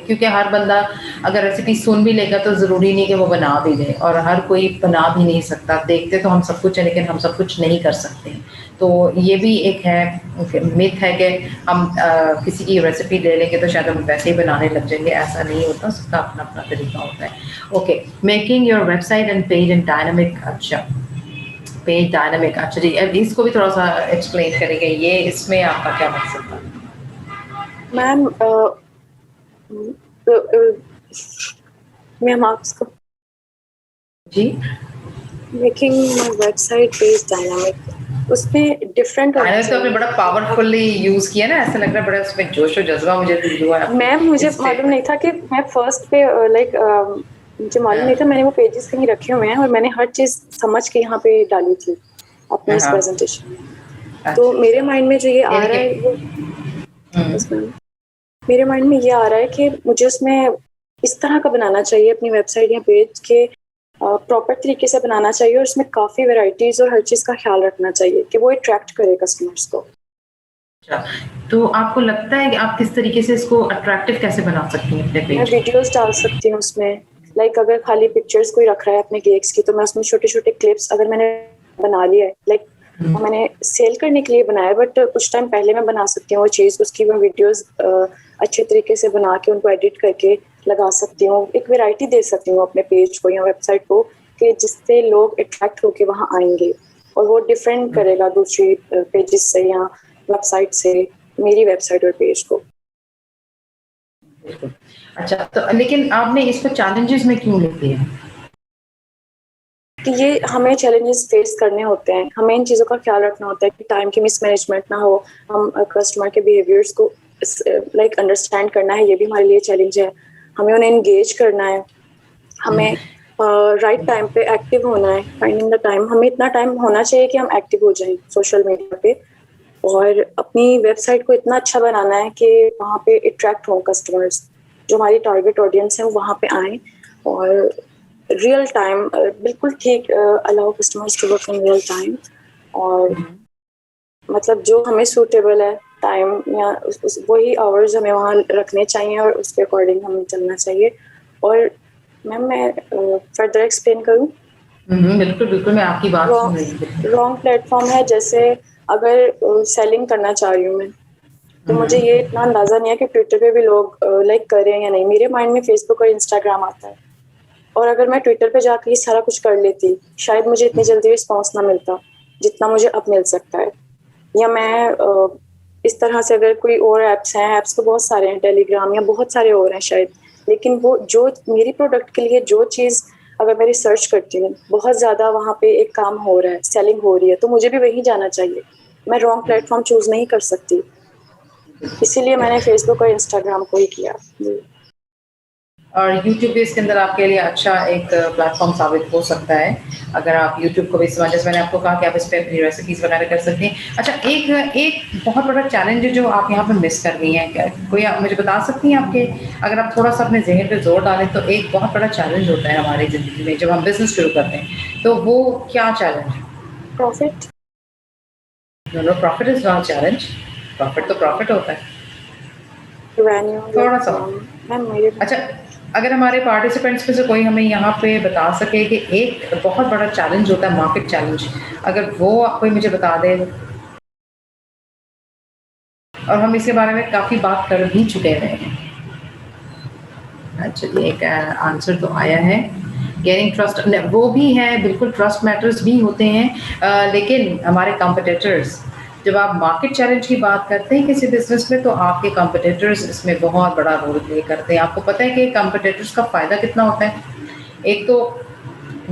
क्योंकि हर बंदा अगर रेसिपी सुन भी लेगा तो ज़रूरी नहीं कि वो बना भी दे, और हर कोई बना भी नहीं सकता। देखते तो हम सब कुछ हैं लेकिन हम सब कुछ नहीं कर सकते हैं। तो ये भी एक है मिथ है कि हम किसी की रेसिपी ले लेंगे तो शायद हम वैसे ही बनाने लग जाएंगे। ऐसा नहीं होता, सबका अपना अपना तरीका होता है। Okay, making your website and page in dynamic. अच्छा, पेज डायनामिक, अच्छा जी, अब इसको भी थोड़ा सा एक्सप्लेन करेंगे, ये इसमें आपका क्या मकसद था? मैम मैम आपको जी, making my website page dynamic, उसमें डिफरेंट डायनामिक तो आपने बड़ा पावरफुली यूज किया ना, ऐसा लग रहा है बड़ा उसमें जोश और जज्बा मुझे फील हुआ है। मैम मुझे मालूम नहीं था कि मैं फर्स्ट पे लाइक मुझे मालूम नहीं था, मैंने वो पेजेस कहीं रखे हुए हैं और मैंने हर चीज़ समझ के यहाँ पे डाली थी अपनी इस प्रेजेंटेशन में। तो मेरे माइंड में जो ये आ रहा है वो मेरे माइंड में ये आ रहा है कि मुझे उसमें इस तरह का बनाना चाहिए अपनी वेबसाइट या पेज के प्रॉपर तरीके से बनाना चाहिए और उसमें काफ़ी वैरायटीज़ और हर चीज़ का ख्याल रखना चाहिए कि वो अट्रैक्ट करे कस्टमर्स को। तो आपको लगता है कि आप किस तरीके से इसको अट्रैक्टिव कैसे बना सकती हैं अपने पेज? मैं वीडियोस डाल सकती हूँ उसमें, लाइक अगर खाली पिक्चर्स कोई रख रहा है अपने केक्स की तो मैं उसमें छोटे छोटे क्लिप्स अगर मैंने बना लिया है, लाइक और मैंने सेल करने के लिए बनाया, बट कुछ टाइम पहले मैं बना सकती हूँ वो चीज़, उसकी मैं वीडियोस अच्छे तरीके से बना के उनको एडिट करके लगा सकती हूँ, एक वैरायटी दे सकती हूँ अपने पेज को या वेबसाइट को, कि जिससे लोग अट्रैक्ट होके वहाँ आएंगे और वो डिफरेंट करेगा दूसरी पेजेस से या वेबसाइट से मेरी वेबसाइट और पेज को। अच्छा, तो लेकिन आपने इसको चैलेंजेस में क्यों लेते हैं? कि ये हमें चैलेंजेस फेस करने होते हैं, हमें इन चीज़ों का ख्याल रखना होता है कि टाइम की मिसमैनेजमेंट ना हो, हम कस्टमर के बिहेवियर्स को लाइक अंडरस्टैंड करना है, ये भी हमारे लिए चैलेंज है। हमें उन्हें एंगेज करना है, हमें राइट टाइम पे एक्टिव होना है, फाइंडिंग द टाइम। हमें इतना टाइम होना चाहिए कि हम एक्टिव हो जाएं सोशल मीडिया पे, और अपनी वेबसाइट को इतना अच्छा बनाना है कि वहाँ पे अट्रैक्ट हों कस्टमर्स, जो हमारी टारगेट ऑडियंस है वो वहाँ पे आएँ, और रियल टाइम बिल्कुल ठीक allow customers to work in real time, और मतलब जो हमें सूटेबल है टाइम या वही आवर्स हमें वहाँ रखने चाहिए और उसके अकॉर्डिंग हमें चलना चाहिए। और मैम मैं फर्दर एक्सप्लेन करूँ? बिल्कुल, बिल्कुल, मैं आपकी बात सुन रही हूँ। रॉन्ग प्लेटफॉर्म है, जैसे अगर सेलिंग करना चाह रही हूँ मैं, तो मुझे ये इतना अंदाजा नहीं है कि ट्विटर पे भी लोग लाइक कर रहे हैं या नहीं। मेरे माइंड में फेसबुक और इंस्टाग्राम आता है, और अगर मैं ट्विटर पे जाकर ये सारा कुछ कर लेती, शायद मुझे इतनी जल्दी रिस्पॉन्स ना मिलता जितना मुझे अब मिल सकता है। या मैं इस तरह से अगर कोई और ऐप्स हैं, ऐप्स तो बहुत सारे हैं, टेलीग्राम या बहुत सारे और हैं शायद, लेकिन वो जो मेरी प्रोडक्ट के लिए जो चीज़ अगर मैं रिसर्च करती हूँ, बहुत ज़्यादा वहाँ पे एक काम हो रहा है, सेलिंग हो रही है, तो मुझे भी वहीं जाना चाहिए। मैं रॉन्ग प्लेटफॉर्म चूज नहीं कर सकती, इसीलिए मैंने फेसबुक और इंस्टाग्राम को ही किया। और यूट्यूब भी इसके अंदर आपके लिए अच्छा एक प्लेटफॉर्म साबित हो सकता है, अगर आप यूट्यूब को भी इस्तेमाल, जैसे मैंने आपको कहा कि आप इस पे अपनी रेसिपीज़ वगैरह कर सकती हैं। अच्छा, एक बहुत बड़ा चैलेंज है जो आप यहाँ पे मिस कर गई हैं, क्या कोई आप मुझे बता सकती हैं आपके, अगर आप थोड़ा-सा अपने ज़हन पे ज़ोर डालें, तो एक बहुत बड़ा चैलेंज होता है हमारी ज़िंदगी में जब हम बिज़नेस शुरू करते हैं, तो वो क्या चैलेंज है? Profit. No, profit is not challenge, profit तो प्रॉफिट होता है। रेवेन्यू थोड़ा-सा। मैम मेरे अच्छा, अगर हमारे पार्टिसिपेंट्स में से कोई हमें यहाँ पे बता सके कि एक बहुत बड़ा चैलेंज होता है मार्केट चैलेंज, अगर वो कोई मुझे बता दे, और हम इसके बारे में काफ़ी बात कर भी चुके हैं। अच्छा, ये एक आंसर तो आया है, गेनिंग ट्रस्ट, वो भी है, बिल्कुल ट्रस्ट मैटर्स भी होते हैं, लेकिन हमारे कॉम्पिटिटर्स, जब आप मार्केट चैलेंज की बात करते हैं किसी बिजनेस में, तो आपके कॉम्पिटिटर्स इसमें बहुत बड़ा रोल प्ले करते हैं। आपको पता है कि कॉम्पिटिटर्स का फ़ायदा कितना होता है? एक तो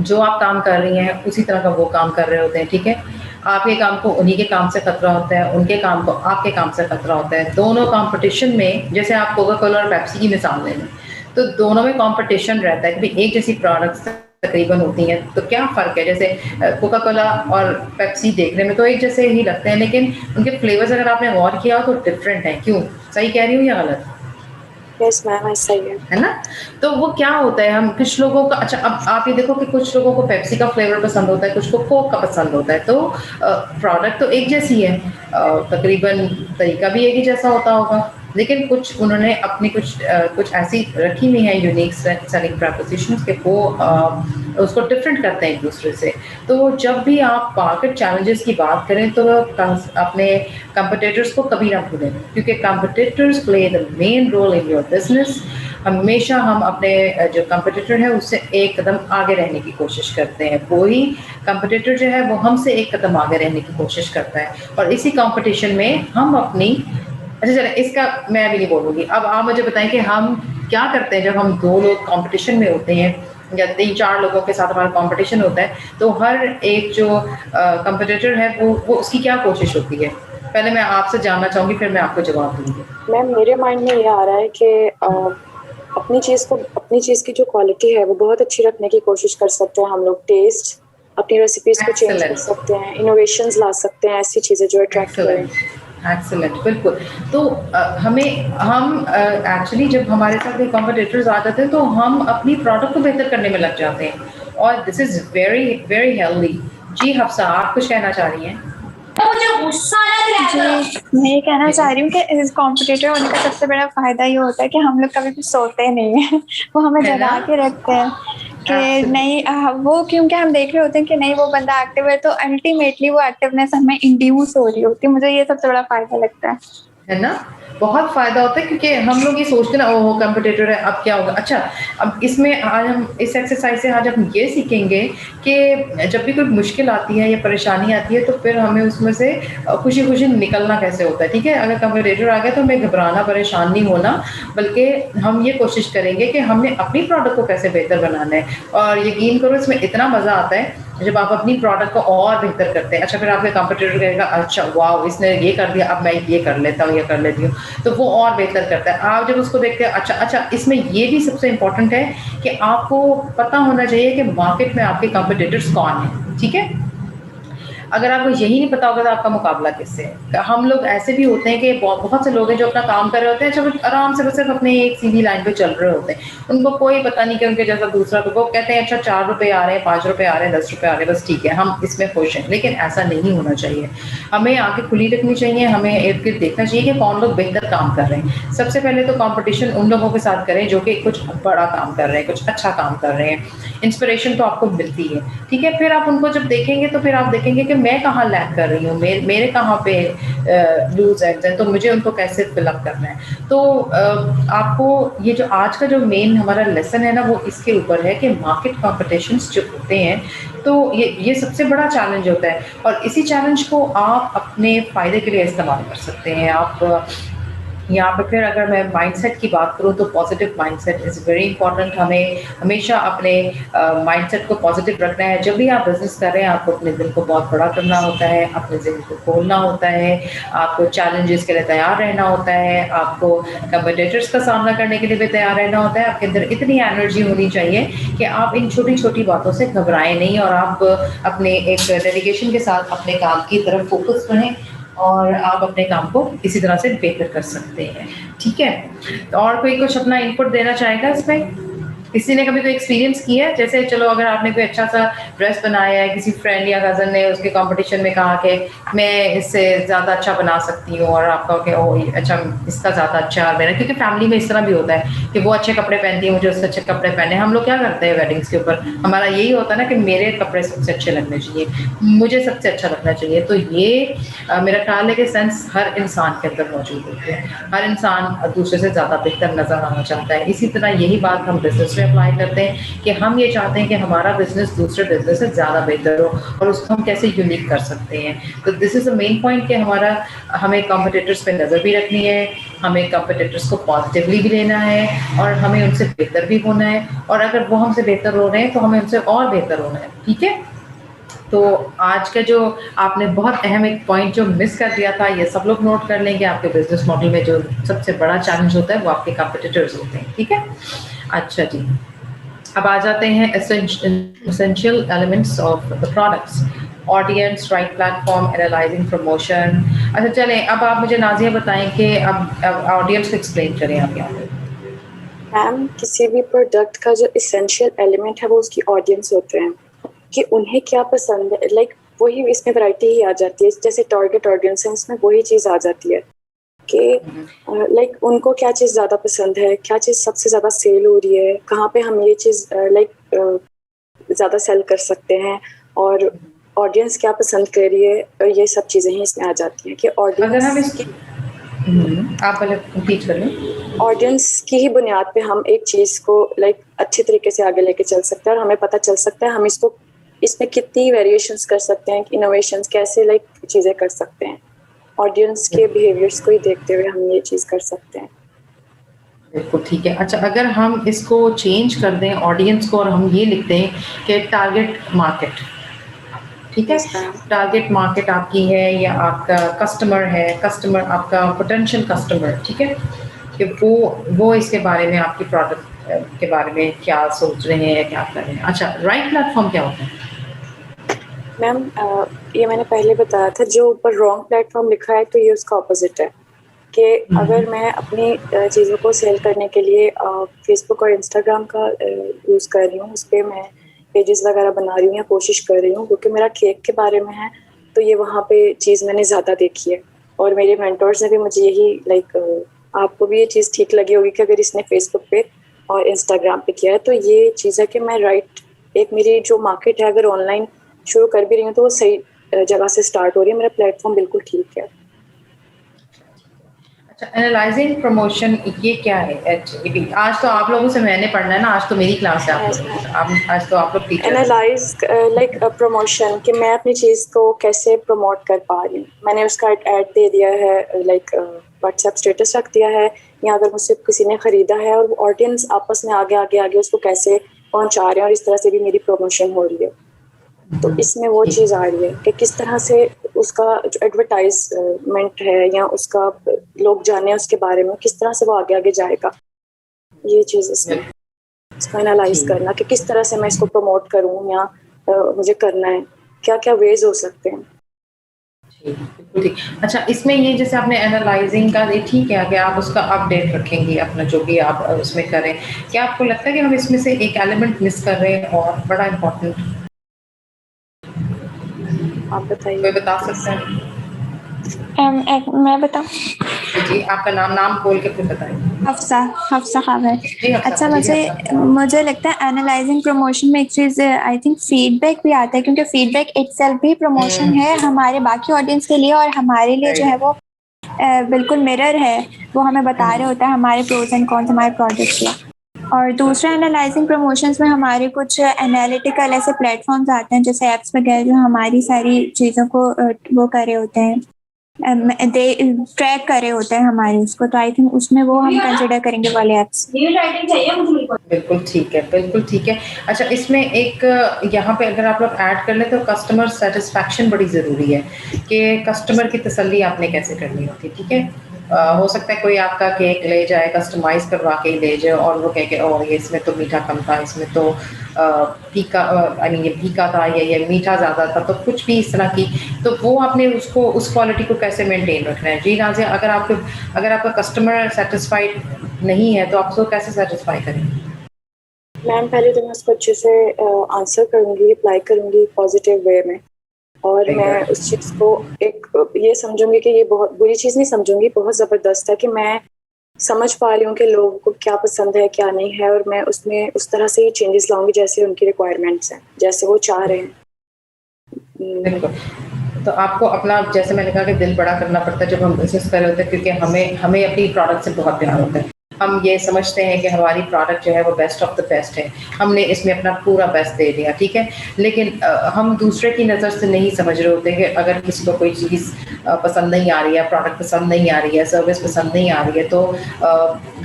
जो आप काम कर रही हैं उसी तरह का वो काम कर रहे होते हैं, ठीक है? आपके काम को उन्हीं के काम से खतरा होता है, उनके काम को आपके काम से खतरा होता है। दोनों कॉम्पिटिशन में, जैसे आप कोका कोला और पेप्सी की मिसाल ले लें, तो दोनों में कॉम्पिटिशन रहता है कि भाई एक जैसी प्रोडक्ट्स तकरीबन होती हैं, तो क्या फ़र्क है? जैसे कोका कोला और पेप्सी देखने में तो एक जैसे ही लगते हैं, लेकिन उनके फ्लेवर्स अगर आपने गौर किया हो तो डिफरेंट हैं। क्यों? सही कह रही हूँ या गलत? यस मैम, ऐसा ही है ना? तो वो क्या होता है, हम कुछ लोगों का, अच्छा अब आप ये देखो कि कुछ लोगों को पेप्सी का फ्लेवर पसंद होता है, कुछ को कोक का पसंद होता है, तो प्रोडक्ट तो एक जैसी है, तकरीबन तरीका भी एक ही जैसा होता होगा, लेकिन कुछ उन्होंने अपनी कुछ ऐसी रखी हुई है यूनिक सेलिंग प्रपोजिशंस के वो उसको डिफरेंट करते हैं एक दूसरे से। तो जब भी आप मार्केट चैलेंजेस की बात करें तो अपने कंपटीटर्स को कभी ना भूलें, क्योंकि competitors play the main role in your business. हमेशा हम अपने जो कंपटीटर है उससे एक कदम आगे रहने की कोशिश करते हैं, वही कंपटीटर जो है वो हमसे एक कदम आगे रहने की कोशिश करता है, और इसी कंपटीशन में हम अपनी, अच्छा चलें इसका मैं भी नहीं बोलूँगी। अब आप मुझे बताएं कि हम क्या करते हैं जब हम दो लोग कंपटीशन में होते हैं या 3-4 लोगों के साथ हमारा कंपटीशन होता है, तो हर एक जो कंपटीटर है वो उसकी क्या कोशिश होती है? पहले मैं आपसे जानना चाहूँगी, फिर मैं आपको जवाब दूँगी। मैम मेरे माइंड में ये आ रहा है कि अपनी चीज़ की जो क्वालिटी है वो बहुत अच्छी रखने की कोशिश कर सकते हैं हम लोग। टेस्ट, अपनी रेसिपीज को चेंज कर सकते हैं, इनोवेशंस ला सकते हैं, ऐसी चीज़ें जो अट्रैक्ट करें। एक्सीलेंट, बिल्कुल। तो हम एक्चुअली जब हमारे साथ ये कॉम्पिटिटर्स आ जाते हैं तो हम अपनी प्रोडक्ट को बेहतर करने में लग जाते हैं, और this is very very healthy. जी हफ्सा, आप कुछ कहना चाह रही हैं? जी, मैं ये कहना चाह रही हूँ कि इस कॉम्पिटिटर होने का सबसे बड़ा फ़ायदा ये होता है कि हम लोग कभी भी सोते नहीं हैं। वो हमें जगा के रखते हैं कि नहीं वो क्योंकि हम देख रहे होते हैं कि नहीं वो बंदा एक्टिव है, तो अल्टीमेटली वो एक्टिवनेस हमें इंड्यूस हो रही होती है। मुझे ये सबसे बड़ा फायदा लगता है ना? बहुत फ़ायदा होता है क्योंकि हम लोग ये सोचते हैं ना ओहो कॉम्पिटिटर है, अब क्या होगा? अच्छा, अब इसमें आज हम इस एक्सरसाइज़ से आज हम ये सीखेंगे कि जब भी कोई मुश्किल आती है या परेशानी आती है तो फिर हमें उसमें से खुशी-खुशी निकलना कैसे होता है, ठीक है? अगर कॉम्पिटिटर आ गया तो हमें घबराना, परेशान नहीं होना, बल्कि हम ये कोशिश करेंगे कि हमने अपनी प्रोडक्ट को कैसे बेहतर बनाना है। और यकीन करो इसमें इतना मज़ा आता है जब आप अपनी प्रोडक्ट को और बेहतर करते हैं। अच्छा, फिर आपके कॉम्पिटिटर कहेगा अच्छा वाओ इसने ये कर दिया, अब मैं ये कर लेता हूँ, ये कर लेती हूँ, तो वो और बेहतर करता है। आप जब उसको देखते हैं अच्छा इसमें ये भी सबसे इम्पोर्टेंट है कि आपको पता होना चाहिए कि मार्केट में आपके कॉम्पिटिटर्स कौन हैं, ठीक है? अगर आपको यही नहीं पता होगा तो आपका मुकाबला किससे है? हम लोग ऐसे भी होते हैं कि बहुत से लोग हैं जो अपना काम कर रहे होते हैं, अच्छा वो आराम से बस सिर्फ अपने एक सीधी लाइन पे चल रहे होते हैं। उनको कोई पता नहीं कि उनके जैसा दूसरा, तो वो कहते हैं अच्छा 4 रुपए आ रहे हैं, 5 रुपए आ रहे हैं, 10 रुपए आ रहे हैं, बस ठीक है, हम इसमें खुश हैं। लेकिन ऐसा नहीं होना चाहिए। हमें आँखें खुली रखनी चाहिए, हमें इर्द-गिर्द देखना चाहिए कि कौन लोग बेहतर काम कर रहे हैं। सबसे पहले तो कॉम्पिटिशन उन लोगों के साथ करें जो कि कुछ बड़ा काम कर रहे हैं, कुछ अच्छा काम कर रहे हैं। इंस्पिरेशन तो आपको मिलती है, ठीक है? फिर आप उनको जब देखेंगे तो फिर आप देखेंगे कि मैं कहाँ लैग कर रही हूँ, मेरे कहाँ पे लूज़ एंड्स हैं, तो मुझे उनको कैसे फिल अप करना है। तो आपको ये जो आज का जो मेन हमारा लेसन है ना, वो इसके ऊपर है कि मार्केट कॉम्पिटिशन्स जो होते हैं, तो ये सबसे बड़ा चैलेंज होता है और इसी चैलेंज को आप अपने फ़ायदे के लिए इस्तेमाल कर सकते हैं। आप यहाँ पे फिर अगर मैं माइंडसेट की बात करूँ तो positive mindset is very important. हमें हमेशा अपने माइंडसेट को पॉजिटिव रखना है। जब भी आप बिज़नेस कर रहे हैं आपको अपने दिल को बहुत बड़ा करना होता है, अपने ज़हन को खोलना होता है, आपको चैलेंजेस के लिए तैयार रहना होता है, आपको कॉम्पिटिटर्स का सामना करने के लिए भी तैयार रहना होता है। आपके अंदर इतनी एनर्जी होनी चाहिए कि आप इन छोटी-छोटी बातों से घबराएँ नहीं और आप अपने एक डेडिकेशन के साथ अपने काम की तरफ फ़ोकस रहें और आप अपने काम को इसी तरह से बेहतर कर सकते हैं, ठीक है? तो और कोई कुछ अपना इनपुट देना चाहेगा इसमें? किसी ने कभी कोई एक्सपीरियंस किया है? जैसे चलो अगर आपने कोई अच्छा-सा ड्रेस बनाया है, किसी फ्रेंड या कज़न ने उसके कॉम्पिटिशन में कहा कि मैं इससे ज़्यादा अच्छा बना सकती हूँ और आप कहो कि ओह! अच्छा इसका ज़्यादा अच्छा है मेरा, क्योंकि फैमिली में इस तरह भी होता है कि वो अच्छे कपड़े पहनती है, मुझे उससे अच्छे कपड़े पहनने हैं। हम लोग क्या करते हैं वेडिंग्स के ऊपर? हमारा यही होता है ना कि मेरे कपड़े सबसे अच्छे लगने चाहिए, मुझे सबसे अच्छा लगना चाहिए। तो ये मेरा ख्याल है कि सेंस हर इंसान के अंदर मौजूद होती है। हर इंसान दूसरे से ज़्यादा बेहतर नज़र आना चाहता है। इसी तरह यही बात हम बिज़नेस में अप्लाई करते हैं कि हम ये चाहते हैं कि हमारा बिज़नेस दूसरे बिज़नेस से ज़्यादा बेहतर हो और उसको हम कैसे यूनिक कर सकते हैं। तो this is the main point कि हमें कॉम्पिटिटर्स पे नज़र भी रखनी है, हमें कॉम्पिटिटर्स को पॉजिटिवली भी लेना है और हमें उनसे बेहतर भी होना है और अगर वो हमसे बेहतर हो रहे हैं तो हमें उनसे और बेहतर होना है, ठीक है? तो आज का जो आपने बहुत अहम एक पॉइंट जो मिस कर दिया था, ये सब लोग नोट कर लें कि आपके बिज़नेस मॉडल में जो सबसे बड़ा चैलेंज होता है वो आपके कॉम्पिटिटर्स होते हैं, ठीक है? अच्छा जी, अब आ जाते हैं essential elements of the products, audience, right platform, analysing promotion. अच्छा चलें, अब आप मुझे नाज़िया बताएं कि अब ऑडियंस को एक्सप्लेन करें आप यहाँ पे। मैम, किसी भी प्रोडक्ट का जो एसेंशियल एलिमेंट है वो उसकी ऑडियंस होते हैं कि उन्हें क्या पसंद है। लाइक वही इसमें वैरायटी ही आ जाती है, जैसे टारगेट ऑडियंस है इसमें वही चीज़ आ जाती है कि लाइक उनको क्या चीज़ ज़्यादा पसंद है, क्या चीज़ सबसे ज़्यादा सेल हो रही है, कहाँ पे हम ये चीज़ लाइक ज़्यादा सेल कर सकते हैं और ऑडियंस क्या पसंद कर रही है, ये सब चीज़ें ही इसमें आ जाती हैं कि अगर हम ऑडियंस इसकी आप पहले टीच कर लें। ऑडियंस की ही बुनियाद पे हम एक चीज़ को लाइक अच्छे तरीके से आगे लेके चल सकते हैं और हमें पता चल सकता है हम इसमें कितनी वेरिएशंस कर सकते हैं, इनोवेशंस कैसे लाइक चीज़ें कर सकते हैं। ऑडियंस के बिहेवियर्स को ही देखते हुए हम ये चीज़ कर सकते हैं। बिल्कुल ठीक है। अच्छा, अगर हम इसको चेंज कर दें ऑडियंस को और हम ये लिख दें कि टारगेट मार्केट, ठीक है? टारगेट मार्केट आपकी है या आपका कस्टमर है, कस्टमर आपका पोटेंशियल कस्टमर, ठीक है? कि वो इसके बारे में आपकी प्रोडक्ट के बारे में क्या सोच रहे हैं, क्या कर रहे हैं। अच्छा, राइट प्लेटफॉर्म क्या होता है? मैम, ये मैंने पहले बताया था, जो ऊपर रॉन्ग प्लेटफॉर्म लिखा है तो ये उसका ऑपोजिट है कि अगर मैं अपनी चीज़ों को सेल करने के लिए फेसबुक और इंस्टाग्राम का यूज़ कर रही हूँ, उस पर मैं पेजेस वगैरह बना रही हूँ या कोशिश कर रही हूँ, क्योंकि मेरा केक के बारे में है तो ये वहाँ पे चीज़ मैंने ज़्यादा देखी है और मेरे मेंटोर्स ने भी मुझे यही लाइक आपको भी ये चीज़ ठीक लगी होगी कि अगर इसने फेसबुक पे और इंस्टाग्राम पे किया है तो ये चीज़ है कि मैं राइट एक मेरी जो मार्केट है अगर ऑनलाइन शुरू कर भी रही हूँ तो वो सही जगह से स्टार्ट हो रही है, मेरा प्लेटफॉर्म बिल्कुल ठीक है। अच्छा, एनालाइजिंग प्रमोशन ये क्या है एक्चुअली? आज तो आप लोगों से मैंने पढ़ना है ना, आज तो मेरी क्लास है आप लोगों की, आज तो आप लोग टीचर हैं। एनालाइज लाइक प्रमोशन कि मैं अपनी चीज़ को कैसे प्रमोट कर पा रही हूँ। मैंने उसका ऐड दे दिया है, लाइक व्हाट्सएप स्टेटस रख दिया है, या अगर मुझसे किसी ने ख़रीदा है और ऑडियंस आपस में आगे आगे आगे उसको कैसे पहुँचा रहे हैं, और इस तरह से भी मेरी प्रमोशन हो रही है। तो इसमें वो चीज़ आ रही है कि किस तरह से उसका जो एडवर्टाइजमेंट है या उसका लोग जाने उसके बारे में, किस तरह से वो आगे आगे जाएगा, ये चीज़ इसमें इसको एनालाइज करना कि किस तरह से मैं इसको प्रमोट करूं या मुझे करना है, क्या क्या वेज हो सकते हैं। बिल्कुल ठीक। अच्छा, इसमें ये जैसे आपने एनालाइजिंग का ये ठीक है कि आप उसका अपडेट रखेंगे अपना जो भी आप उसमें करें। क्या आपको लगता है कि हम इसमें से एक एलिमेंट मिस कर रहे हैं और बड़ा इम्पोर्टेंट? आप बताइए। कोई बता सकता है? मैं बताऊँ? जी, आपका नाम बोल के फिर बताइए। हफ्सा खावर। जी, हफ्सा, अच्छा, जी, हफ्सा। मुझे लगता है एनालाइजिंग प्रमोशन में एक चीज़ आई थिंक फीडबैक भी आता है, क्योंकि फीडबैक इटसेल्फ भी प्रमोशन है हमारे बाकी ऑडियंस के लिए, और हमारे लिए जो है वो बिल्कुल मिरर है। वो हमें बता रहे होता है हमारे प्रोज एंड कॉन्स हमारे प्रोडक्ट के। और दूसरा, एनालाइजिंग प्रमोशंस में हमारे कुछ एनालिटिकल ऐसे प्लेटफॉर्म्स आते हैं जैसे ऐप्स वगैरह, जो हमारी सारी चीज़ों को वो कर रहे होते हैं, दे ट्रैक कर रहे होते हैं हमारे उसको। तो आई थिंक उसमें वो हम कंसिडर करेंगे वाले ऐप्स। बिल्कुल ठीक है, बिल्कुल ठीक है। अच्छा, इसमें एक यहाँ पे अगर आप लोग ऐड कर लें तो कस्टमर सैटिस्फैक्शन बड़ी ज़रूरी है कि कस्टमर की तसल्ली आपने कैसे करनी होती है, ठीक है? हो सकता है कोई आपका केक ले जाए, कस्टमाइज़ करवा के ही ले जाए और वो कहे कि ओह! ये इसमें तो मीठा कम था, इसमें तो फीका आई मीन ये फीका था या ये मीठा ज़्यादा था, तो कुछ भी इस तरह की, तो वो आपने उसको उस क्वालिटी को कैसे मेंटेन रखना है? जी नाज़िया, अगर आपका कस्टमर सैटिस्फाइड नहीं है तो आप उसको कैसे सैटिस्फाई करेंगे? मैम पहले तो मैं उसको अच्छे से आंसर करूंगी, रिप्लाई करूंगी पॉजिटिव वे में, और मैं उस चीज़ को एक ये समझूंगी कि ये बहुत बुरी चीज़ नहीं समझूंगी, बहुत ज़बरदस्त है कि मैं समझ पा रही हूँ कि लोगों को क्या पसंद है क्या नहीं है, और मैं उसमें उस तरह से ही चेंजेस लाऊंगी जैसे उनकी रिक्वायरमेंट्स हैं, जैसे वो चाह रहे हैं। बिल्कुल। तो आपको अपना, जैसे मैंने कहा कि दिल बड़ा करना पड़ता है जब हम बिज़नेस कर रहे होते हैं, क्योंकि हमें अपनी प्रोडक्ट से बहुत प्यार होता है। हम ये समझते हैं कि हमारी प्रोडक्ट जो है वो बेस्ट ऑफ द बेस्ट है। हमने इसमें अपना पूरा बेस्ट दे दिया, ठीक है? लेकिन हम दूसरे की नज़र से नहीं समझ रहे होते कि अगर किसी को कोई चीज़ पसंद नहीं आ रही है, प्रोडक्ट पसंद नहीं आ रही है, सर्विस पसंद नहीं आ रही है, तो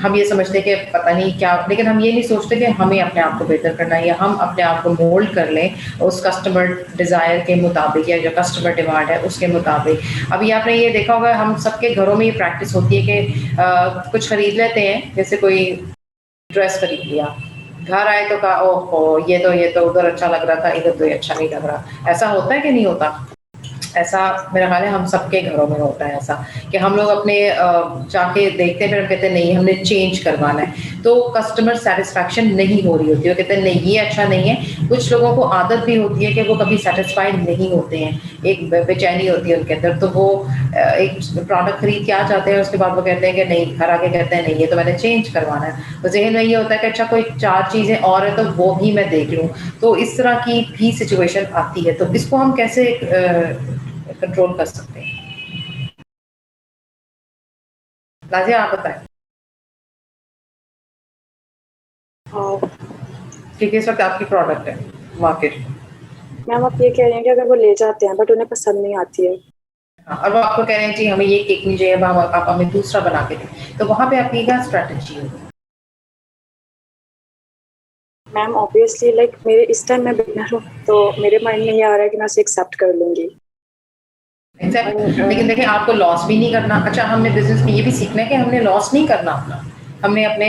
हम ये समझते हैं कि पता नहीं क्या, लेकिन हम ये नहीं सोचते कि हमें अपने आप को बेहतर करना है या हम अपने आप को मोल्ड कर लें उस कस्टमर डिज़ायर के मुताबिक या जो कस्टमर डिमांड है उसके मुताबिक। अभी आपने ये देखा होगा, हम सबके घरों में ये प्रैक्टिस होती है कि कुछ खरीद लेते हैं, जैसे कोई ड्रेस खरीद लिया, घर आए तो कहा ओहो ये तो उधर अच्छा लग रहा था, इधर तो ये अच्छा नहीं लग रहा। ऐसा होता है कि नहीं होता? ऐसा मेरा ख्याल है हम सबके घरों में होता है ऐसा कि हम लोग अपने जाके देखते हैं, फिर हम कहते हैं नहीं हमने चेंज करवाना है, तो कस्टमर सेटिस्फैक्शन नहीं हो रही होती है, वो कहते हैं नहीं ये अच्छा नहीं है। कुछ लोगों को आदत भी होती है कि वो कभी सेटिस्फाइड नहीं होते हैं, एक बेचैनी होती है उनके अंदर, तो वो एक प्रोडक्ट खरीद के आ जाते हैं, उसके बाद वो कहते हैं कि नहीं, घर आके कहते हैं नहीं ये तो मैंने चेंज करवाना है। तो ज़हन में ये होता है कि अच्छा कोई 4 चीज़ें और है तो वो भी मैं देख लूँ। तो इस तरह की भी सिचुएशन आती है, तो इसको हम कैसे कंट्रोल कर सकते हैं? नाज़िया आप बताएं। क्योंकि इस वक्त आपकी प्रोडक्ट है मार्केट। मैम आप ये कह रही हैं कि अगर वो ले जाते हैं बट उन्हें पसंद नहीं आती है, हाँ, और वो आपको कह रहे हैं जी हमें ये केक नहीं चाहिए, आप हमें दूसरा बना के दें, तो वहाँ पे आपकी क्या स्ट्रैटेजी होगी? मैम ऑब्वियसली लाइक मेरे इस टाइम मैं बिगनर हूँ, तो मेरे माइंड में ये आ रहा है कि मैं उसे एक्सेप्ट कर लूंगी। लेकिन देखिए आपको लॉस भी नहीं करना। अच्छा, हमने बिजनेस में ये भी सीखना है कि हमने लॉस नहीं करना अपना, हमने अपने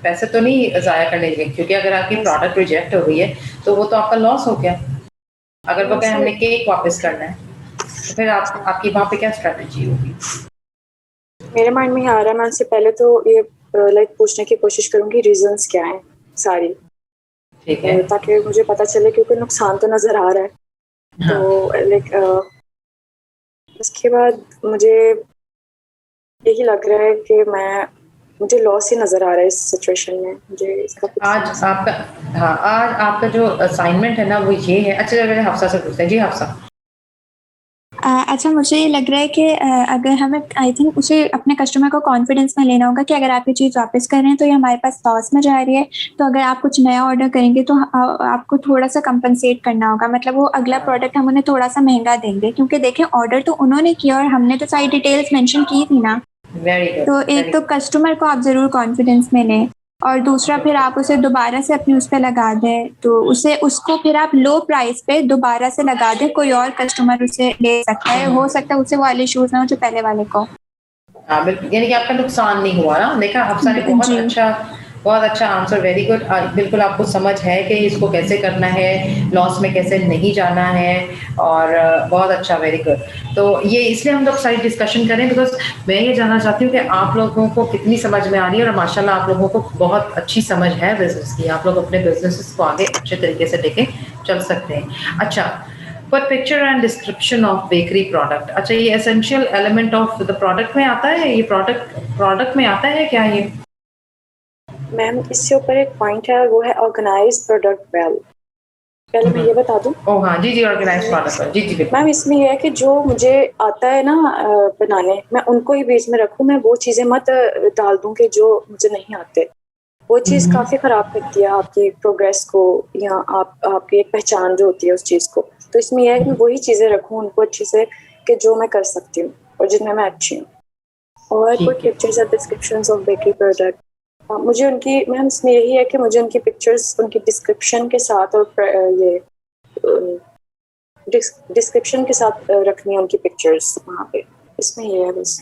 पैसे तो नहीं ज़ाया करने दिए, क्योंकि अगर आपकी प्रोडक्ट रिजेक्ट हो गई है तो वो तो आपका लॉस हो गया। अगर वो कहें हमने केक वापस करना है तो फिर आपकी वहाँ पे क्या स्ट्रैटेजी होगी? मेरे माइंड में ये आ रहा है, मैं उनसे पहले तो ये लाइक पूछने की कोशिश करूंगी रीजंस क्या हैं सारी, ठीक है। ताकि मुझे पता चले, क्योंकि नुकसान तो नजर आ रहा है। हाँ। तो लाइक उसके बाद मुझे यही लग रहा है कि मैं मुझे लॉस ही नजर आ रहा है इस सिचुएशन में, मुझे इसका कुछ आज आपका हाँ, आज आपका जो असाइनमेंट है ना वो ये है। अच्छा चलिए हफ्सा से पूछते हैं। जी हफ्सा। अच्छा मुझे ये लग रहा है कि अगर हमें आई थिंक उसे अपने कस्टमर को कॉन्फिडेंस में लेना होगा कि अगर आप ये चीज़ वापस कर रहे हैं तो ये हमारे पास लॉस में जा रही है, तो अगर आप कुछ नया ऑर्डर करेंगे तो आपको थोड़ा सा कंपनसेट करना होगा, मतलब वो अगला प्रोडक्ट हम उन्हें थोड़ा सा महंगा देंगे, क्योंकि देखें ऑर्डर तो उन्होंने किया और हमने तो सारी डिटेल्स मेंशन की थी ना। Very good. तो एक तो कस्टमर को आप ज़रूर कॉन्फिडेंस में लें, और दूसरा फिर आप उसे दोबारा से अपने उस पे लगा दें, तो उसे उसको फिर आप लो प्राइस पे दोबारा से लगा दें, कोई और कस्टमर उसे ले सकता है, हो सकता है उसे वो वाले शूज़ ना हो जो पहले वाले को। हाँ बिल्कुल, यानी कि आपका नुकसान नहीं हुआ ना। देखा हफ्सा ने बहुत अच्छा आंसर, वेरी गुड। बिल्कुल आपको समझ है कि इसको कैसे करना है, लॉस में कैसे नहीं जाना है, और बहुत अच्छा, वेरी गुड। तो ये इसलिए हम लोग सारी डिस्कशन करें बिकॉज मैं ये जानना चाहती हूँ कि आप लोगों को कितनी समझ में आ रही है, और माशाल्लाह आप लोगों को बहुत अच्छी समझ है बिजनेस की। आप लोग अपने बिजनेस को आगे अच्छे तरीके से लेके चल सकते हैं। अच्छा, पर picture and description of bakery product, अच्छा ये essential element of the product में आता है, ये प्रोडक्ट में आता है क्या ये? मैम इससे ऊपर एक पॉइंट है और वो है ऑर्गेनाइज प्रोडक्ट वेल। पहले मैं ये बता दूं। ओह हाँ जी, ऑर्गेनाइज प्रोडक्ट, जी मैम इसमें यह है कि जो मुझे आता है ना बनाने, मैं उनको ही बीच में रखूं, मैं वो चीजें मत डाल दूं कि जो मुझे नहीं आते। वो चीज काफी खराब करती है आपकी प्रोग्रेस को, या आपकी एक पहचान जो होती है उस चीज को। तो इसमें यह है कि मैं वही चीजें रखूं उनको अच्छे से कि जो मैं कर सकती हूँ और जिनमें मैं अच्छी हूँ। और कुछ पिक्चर्स और डिस्क्रिप्शंस ऑफ बेकरी प्रोडक्ट, मुझे उनकी मैम इसमें यही है कि मुझे उनकी पिक्चर्स उनकी डिस्क्रिप्शन के साथ और ये डिस्क्रिप्शन के साथ रखनी है उनकी पिक्चर्स वहाँ पे। इसमें ये है बस।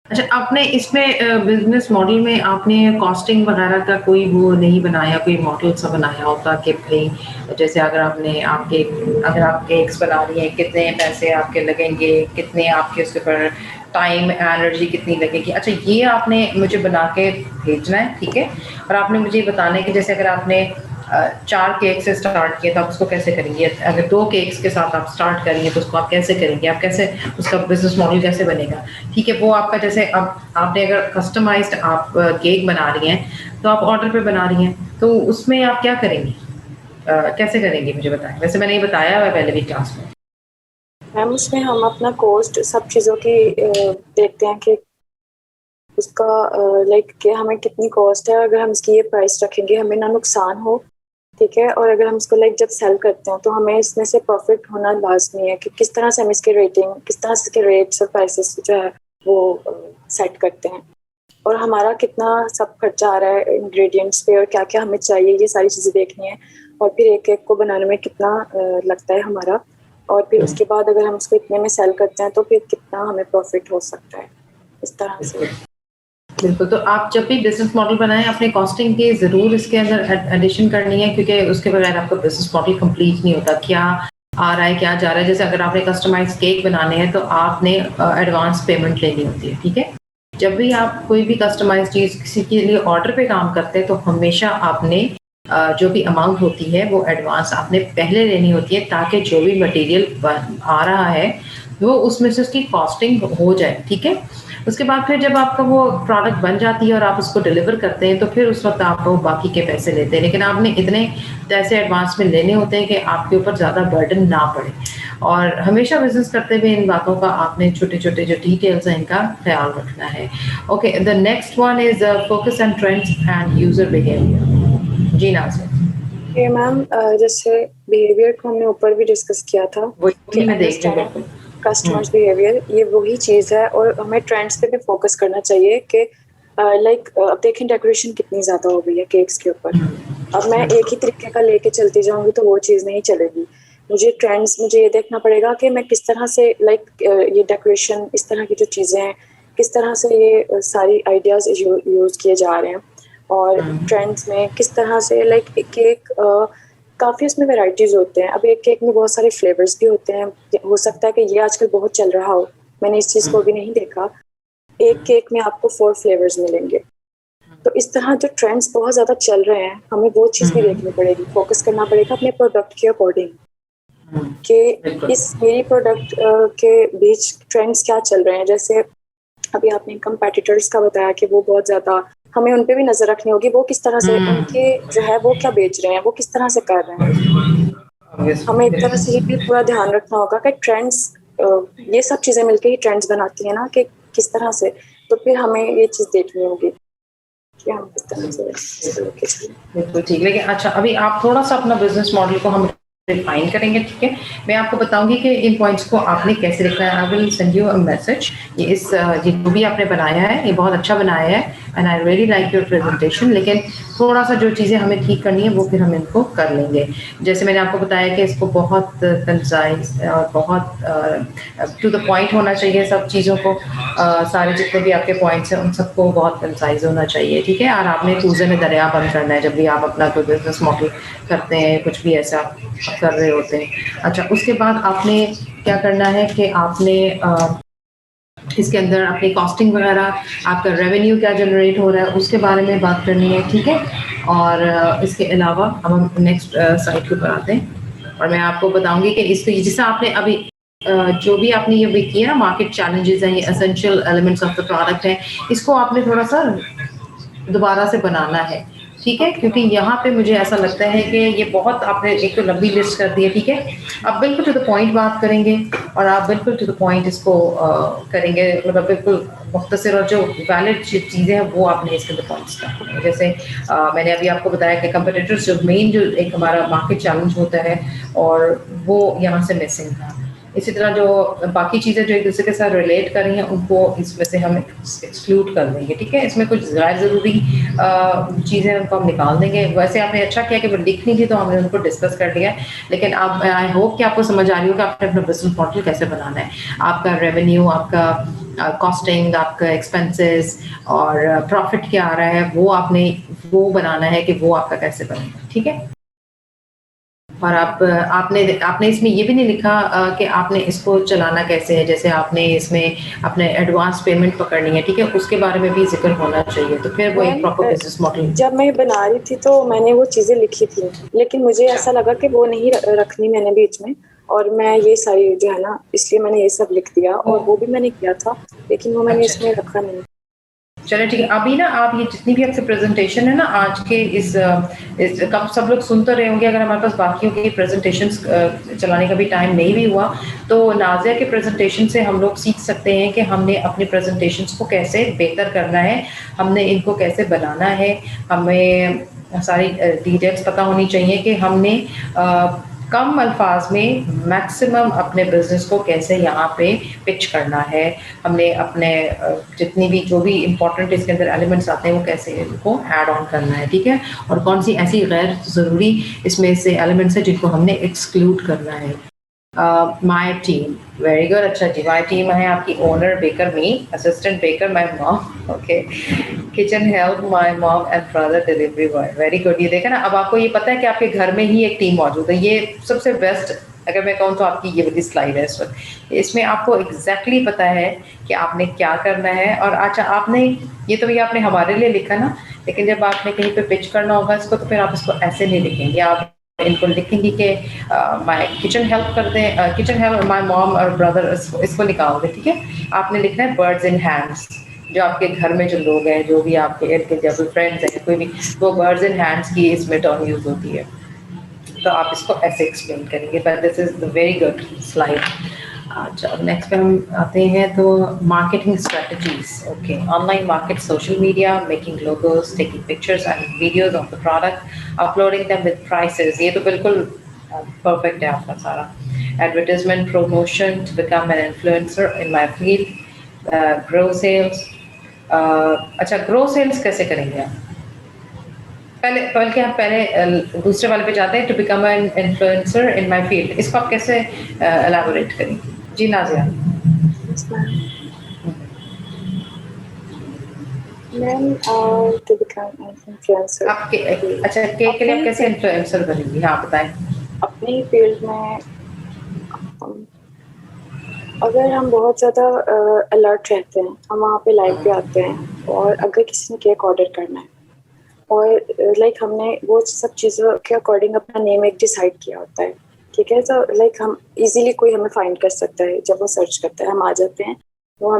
अच्छा, आपने इसमें बिजनेस मॉडल में आपने कॉस्टिंग वगैरह का कोई वो नहीं बनाया, कोई मॉडल सा बनाया होता कि भाई जैसे अगर आप केक्स बना रही हैं, कितने पैसे आपके लगेंगे, कितने आपके उसके ऊपर टाइम एनर्जी कितनी लगेगी। अच्छा ये आपने मुझे बना के भेजना है, ठीक है। और आपने मुझे बताना है कि जैसे अगर आपने 4 केक से स्टार्ट किया तो आप उसको कैसे करेंगे, अगर 2 केक्स के साथ आप स्टार्ट करेंगे तो उसको आप कैसे करेंगे, आप कैसे उसका बिजनेस मॉडल कैसे बनेगा, ठीक है। वो आपका जैसे अब आपने अगर कस्टमाइज्ड आप केक बना रही हैं तो आप ऑर्डर पे बना रही हैं, तो उसमें आप क्या करेंगी, कैसे करेंगी मुझे बताएं। वैसे मैंने ये बताया हुआ पहले भी क्लास में। मैम उसमें हम अपना कॉस्ट सब चीज़ों की देखते हैं कि उसका लाइक कि हमें कितनी कॉस्ट है, अगर हम इसकी ये प्राइस रखेंगे हमें ना नुकसान हो, ठीक है। और अगर हम इसको लाइक जब सेल करते हैं तो हमें इसमें से प्रॉफिट होना लाजमी है कि किस तरह से हम इसके रेटिंग, किस तरह से इसके रेट्स और प्राइसेस जो है वो सेट करते हैं, और हमारा कितना सब खर्चा आ रहा है इंग्रेडिएंट्स पे और क्या क्या हमें चाहिए, ये सारी चीज़ें देखनी है। और फिर एक एक को बनाने में कितना लगता है हमारा, और फिर उसके बाद अगर हम उसको इतने में सेल करते हैं तो फिर कितना हमें प्रॉफिट हो सकता है, इस तरह से। बिल्कुल, तो आप जब भी बिजनेस मॉडल बनाएं अपने कॉस्टिंग की ज़रूर इसके अंदर एडिशन करनी है, क्योंकि उसके बगैर आपका बिजनेस मॉडल कंप्लीट नहीं होता। क्या आ रहा है, क्या जा रहा है। जैसे अगर आपने कस्टमाइज केक बनाने हैं तो आपने एडवांस पेमेंट लेनी होती है, ठीक है। जब भी आप कोई भी कस्टमाइज चीज़ किसी के लिए ऑर्डर पे काम करते हैं तो हमेशा आपने जो भी अमाउंट होती है वो एडवांस आपने पहले लेनी होती है, ताकि जो भी मटेरियल आ रहा है वो उसमें से उसकी कॉस्टिंग हो जाए, ठीक है। उसके बाद फिर जब आपका वो प्रोडक्ट बन जाती है और आप उसको डिलीवर करते हैं तो फिर उस वक्त आप वो बाकी के पैसे लेते हैं, लेकिन आपने इतने पैसे एडवांस में लेने होते हैं कि आपके ऊपर ज़्यादा बर्डन ना पड़े। और हमेशा बिजनेस करते हुए इन बातों का आपने छोटे छोटे जो डिटेल्स हैं इनका ख्याल रखना है। Okay, the next one is focus on trends and user behaviour. जी नाज़िया। ये मैम जैसे बिहेवियर को हमने ऊपर भी डिस्कस किया था, वही मैं देख रही हूँ। कस्टमर्स बिहेवियर ये वही चीज़ है, और हमें ट्रेंड्स पे भी फोकस करना चाहिए कि लाइक अब देखें डेकोरेशन कितनी ज़्यादा हो गई है केक्स के ऊपर। अब मैं एक ही तरीके का लेके चलती जाऊंगी तो वो चीज़ नहीं चलेगी। मुझे ये देखना पड़ेगा कि मैं किस तरह से लाइक ये डेकोरेशन, इस तरह की जो चीज़ें हैं, किस तरह से ये सारी आइडियाज़ यूज़ किए जा रहे हैं, और ट्रेंड्स में किस तरह से लाइक केक काफ़ी उसमें वैरायटीज़ होते हैं। अब एक केक में बहुत सारे फ्लेवर्स भी होते हैं, हो सकता है कि ये आजकल बहुत चल रहा हो, मैंने इस चीज़ को अभी नहीं देखा। एक केक में आपको 4 फ्लेवर्स मिलेंगे। तो इस तरह जो ट्रेंड्स बहुत ज़्यादा चल रहे हैं हमें वो चीज़ भी देखनी पड़ेगी, फोकस करना पड़ेगा अपने प्रोडक्ट के अकॉर्डिंग कि इस मेरी प्रोडक्ट के बीच ट्रेंड्स क्या चल रहे हैं। जैसे अभी आपने कंपेटिटर्स का बताया कि वो बहुत ज़्यादा, हमें उन पे भी नज़र रखनी होगी, वो किस तरह से उनके जो है वो क्या बेच रहे हैं, वो किस तरह से कर रहे हैं। हमें एक तरह से ये भी पूरा ध्यान रखना होगा कि ट्रेंड्स, ये सब चीज़ें मिलके ही ट्रेंड्स बनाती हैं ना, कि किस तरह से, तो फिर हमें ये चीज़ देखनी होगी कि हम किस तरह से लेके चलें। बिल्कुल ठीक। लेकिन अच्छा, अभी आप थोड़ा सा अपना बिजनेस मॉडल को हम रिफाइन करेंगे, ठीक है? मैं आपको बताऊंगी कि इन पॉइंट्स को आपने कैसे लिखना है। I will send you a message. ये जो भी आपने बनाया है ये बहुत अच्छा बनाया है and I really like your presentation. लेकिन थोड़ा सा जो चीज़ें हमें ठीक करनी है वो फिर हम इनको कर लेंगे। जैसे मैंने आपको बताया कि इसको बहुत कंसाइज और बहुत टू द पॉइंट होना चाहिए सब चीज़ों को। सारे जितने भी आपके पॉइंट्स हैं उन सबको बहुत कंसाइज होना चाहिए, ठीक है? और आपने कूजे में दरिया बंद करना है जब भी आप अपना कोई बिजनेस मॉडल करते हैं, कुछ भी ऐसा कर रहे होते हैं। अच्छा, उसके बाद आपने क्या करना है कि आपने इसके अंदर अपनी कॉस्टिंग वगैरह, आपका रेवेन्यू क्या जनरेट हो रहा है उसके बारे में बात करनी है, ठीक है? और इसके अलावा अब हम नेक्स्ट साइड के ऊपर आते हैं और मैं आपको बताऊंगी कि इसको जैसा आपने अभी जो भी आपने ये भी किया ना, मार्केट चैलेंजेस हैं, ये essential elements of the product है, इसको आपने थोड़ा सा दोबारा से बनाना है, ठीक है? क्योंकि यहाँ पे मुझे ऐसा लगता है कि ये बहुत आपने एक तो लंबी लिस्ट कर दी है, ठीक है? आप बिल्कुल टू द पॉइंट बात करेंगे और आप बिल्कुल टू द पॉइंट इसको करेंगे, मतलब बिल्कुल मुख्तसर, और जो वैलिड चीज़ें हैं वो आपने इसके अंदर पॉइंट्स करने हैं। जैसे मैंने अभी आपको बताया कि कंपटीटर्स जो मेन जो एक हमारा मार्केट चैलेंज होता है और वो यहाँ से मिसिंग था। इसी तरह जो बाकी चीज़ें जो एक दूसरे के साथ रिलेट कर रही हैं उनको इसमें से हम एक्सक्लूड कर देंगे, ठीक है? इसमें कुछ गैर ज़रूरी चीज़ें उनको हम निकाल देंगे। वैसे आपने अच्छा किया कि वो लिखनी थी तो हमने उनको डिस्कस कर लिया, लेकिन अब आई होप कि आपको समझ आ रही हो कि आपने अपना बिजनेस मॉडल कैसे बनाना है। आपका रेवेन्यू, आपका कॉस्टिंग, आपका एक्सपेंसेस और प्रॉफिट क्या आ रहा है वो आपने वो बनाना है कि वो आपका कैसे बनेगा, ठीक है? और आपने इसमें ये भी नहीं लिखा कि आपने इसको चलाना कैसे है। जैसे आपने इसमें अपने एडवांस पेमेंट पकड़नी है, ठीक है? उसके बारे में भी जिक्र होना चाहिए, तो फिर वो एक प्रॉपर बिजनेस मॉडल। जब मैं बना रही थी तो मैंने वो चीज़ें लिखी थी, लेकिन मुझे ऐसा लगा कि वो नहीं रखनी मैंने बीच में, और मैं ये सारी जो है ना, इसलिए मैंने ये सब लिख दिया, और वो भी मैंने किया था, लेकिन वो मैंने इसमें रखा नहीं। चलो ठीक है। अभी ना आप ये जितनी भी आपसे प्रेजेंटेशन है ना आज के इस कब सब लोग सुन तो रहे होंगे, अगर हमारे पास बाकियों की प्रेजेंटेशंस चलाने का भी टाइम नहीं भी हुआ तो नाज़िया के प्रेजेंटेशन से हम लोग सीख सकते हैं कि हमने अपनी प्रेजेंटेशंस को कैसे बेहतर करना है, हमने इनको कैसे बनाना है। हमें सारी डिटेल्स पता होनी चाहिए कि हमने कम अल्फाज में मैक्सिमम अपने बिजनेस को कैसे यहाँ पे पिच करना है। हमने अपने जितनी भी जो भी इम्पोर्टेंट इसके अंदर एलिमेंट्स आते हैं वो कैसे इनको ऐड ऑन करना है, ठीक है? और कौन सी ऐसी गैर ज़रूरी इसमें से एलिमेंट्स हैं जिनको हमने एक्सक्लूड करना है। My team, very good. अच्छा जी, माय टीम है आपकी owner baker, me assistant baker, my mom, okay, kitchen help, my mom and brother delivery boy, very good. ये देखा ना, अब आपको ये पता है कि आपके घर में ही एक टीम मौजूद है। ये सबसे बेस्ट, अगर मैं कहूँ तो आपकी ये वाली स्लाइड है इस वक्त। इसमें आपको एग्जैक्टली पता है कि आपने क्या करना है। और अच्छा, आपने ये तो ये आपने हमारे लिए लिखा ना, लेकिन जब आपने कहीं पे पिच करना होगा इसको तो फिर आप इसको ऐसे नहीं लिखेंगे, आप इनको लिखेंगे कि माय किचन हेल्प कर दें, किचन हेल्प माय मॉम और ब्रदर, इसको निकाल दें, ठीक है? आपने लिखना है बर्ड्स इन हैंड्स। जो आपके घर में जो लोग हैं, जो भी आपके इर्द गिर्द जब फ्रेंड्स हैं कोई भी, वो बर्ड्स इन हैंड्स की इसमें टर्म यूज होती है, तो आप इसको ऐसे एक्सप्लेन करेंगे। But this is the very good slide. अच्छा, नेक्स्ट पे हम आते हैं तो marketing strategies, okay. Online market, social media, making logos, taking pictures and videos of the product, uploading them with prices, ये तो बिल्कुल परफेक्ट है आपका सारा। Advertisement, promotion, to become an influencer in my field, grow sales. अच्छा, grow sales कैसे करेंगे आप? पहले दूसरे वाले पे जाते हैं, to become an influencer in my field, इसको आप कैसे एलाबोरेट करेंगे? जी Nazia. Ma'am, to become an influencer, आपके अच्छा, के लिए आप कैसे इन्फ्लुएंसर बनेंगी? हाँ बताएं। अपनी फील्ड में अगर हम बहुत ज़्यादा अलर्ट रहते हैं, हम वहाँ पे लाइव पे आते हैं, और अगर किसी ने केक ऑर्डर करना है और लाइक हमने वो सब चीज़ों के अकॉर्डिंग अपना नेम एक डिसाइड किया होता है, ठीक है? तो लाइक हम इजीली कोई हमें फाइंड कर सकता है, जब वो सर्च करता है हम आ जाते हैं, वो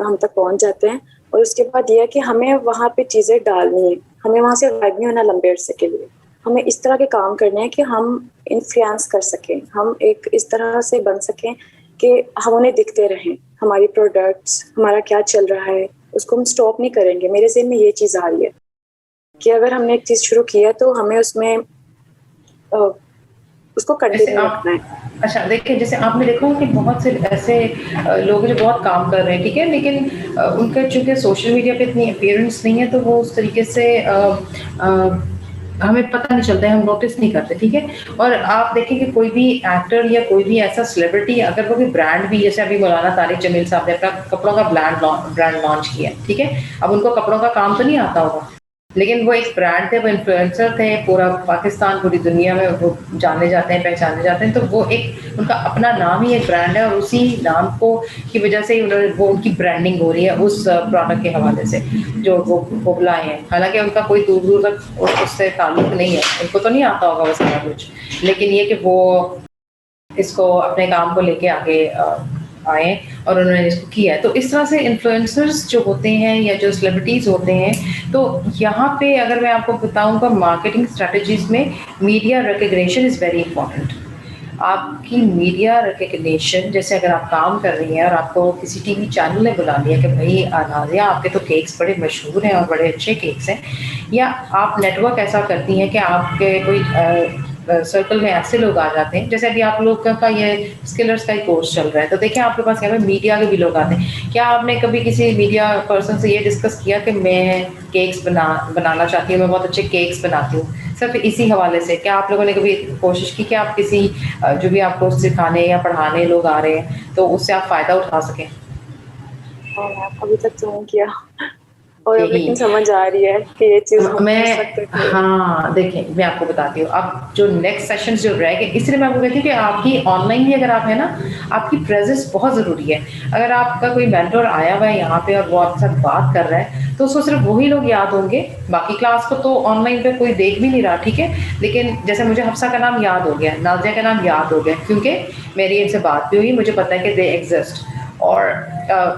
हम तक पहुंच जाते हैं। और उसके बाद ये है कि हमें वहाँ पे चीज़ें डालनी है, हमें वहाँ से गायब नहीं होना लंबे अरसे के लिए। हमें इस तरह के काम करने हैं कि हम इन्फ्लुएंस कर सकें, हम एक इस तरह से बन सकें कि हम उन्हें दिखते रहें, हमारी प्रोडक्ट्स, हमारा क्या चल रहा है, उसको हम स्टॉप नहीं करेंगे। मेरे ज़हन में ये चीज़ आ रही है कि अगर हमने एक चीज़ शुरू की है तो हमें उसमें उसको जैसे कंटिन्यू आप, रखना है। अच्छा देखिए, जैसे आपने देखा होगा कि बहुत से ऐसे लोग हैं जो बहुत काम कर रहे हैं, ठीक है, लेकिन उनका चूंकि सोशल मीडिया पे इतनी अपीयरेंस नहीं है, तो वो उस तरीके से हमें पता नहीं चलता है, हम नोटिस नहीं करते, ठीक है। और आप देखें कि कोई भी एक्टर या कोई भी ऐसा सेलिब्रिटी, अगर वो भी ब्रांड भी, जैसे अभी मौलाना तारिक जमील साहब ने अपना कपड़ों का ब्रांड लॉन्च किया, ठीक है। अब उनको कपड़ों का काम तो नहीं आता होगा, लेकिन वो एक ब्रांड थे, वो इन्फ्लुएंसर थे, पूरा पाकिस्तान, पूरी दुनिया में वो जाने जाते हैं, पहचाने जाते हैं। तो वो एक उनका अपना नाम ही एक ब्रांड है, और उसी नाम को की वजह से ही उन्होंने वो उनकी ब्रांडिंग हो रही है उस प्रोडक्ट के हवाले से जो वो बुलाए हैं। हालांकि उनका कोई दूर दूर तक उससे ताल्लुक नहीं है, उनको तो नहीं आता होगा वो सारा कुछ, लेकिन ये कि वो इसको अपने काम को लेके आगे आए और उन्होंने इसको किया है। तो इस तरह से इन्फ्लुएंसर्स जो होते हैं या जो सेलिब्रिटीज़ होते हैं, तो यहाँ पे अगर मैं आपको बताऊँगा, मार्केटिंग स्ट्रैटेजीज़ में media recognition is very important. आपकी मीडिया रिकग्निशन, जैसे अगर आप काम कर रही हैं और आपको किसी टीवी चैनल ने बुला लिया कि भाई नाज़िया, आपके तो केक्स बड़े मशहूर हैं और बड़े अच्छे केक्स हैं, या आप नेटवर्क ऐसा करती हैं कि आपके कोई सर्कल में ऐसे लोग आ जाते हैं, जैसे अभी आप लोग का ये स्किलर्स का ही कोर्स चल रहा है, तो देखिए आपके पास यहाँ पे मीडिया के भी लोग आते हैं। क्या आपने कभी किसी मीडिया पर्सन से ये डिस्कस किया कि मैं केक्स बनाना चाहती हूँ, मैं बहुत अच्छे केक्स बनाती हूँ, सिर्फ इसी हवाले से? क्या आप लोगों ने कभी कोशिश की कि आप किसी जो भी आपको सिखाने या पढ़ाने लोग आ रहे हैं, तो उससे आप फ़ायदा उठा सकें? अभी तक तो नहीं किया, और अब यही लेकिन समझ आ रही है कि ये चीज़ हम कर सकते थे। हाँ, देखिए मैं आपको बताती हूँ, अब जो नेक्स्ट सेशंस जो रह गए, इसलिए मैं आपको कहती हूँ कि आपकी ऑनलाइन भी अगर आप है ना, आपकी प्रेजेंस बहुत ज़रूरी है। अगर आपका कोई मेंटर आया हुआ है यहाँ पे और वो आपके साथ बात कर रहा है, तो उसको सिर्फ वही लोग याद होंगे, बाकी क्लास को तो ऑनलाइन पे कोई देख भी नहीं रहा, ठीक है। लेकिन जैसे मुझे हफ्सा का नाम याद हो गया, नाज़िया का नाम याद हो गया, क्योंकि मेरी इनसे बात भी हुई, मुझे पता है कि दे एग्जिस्ट, और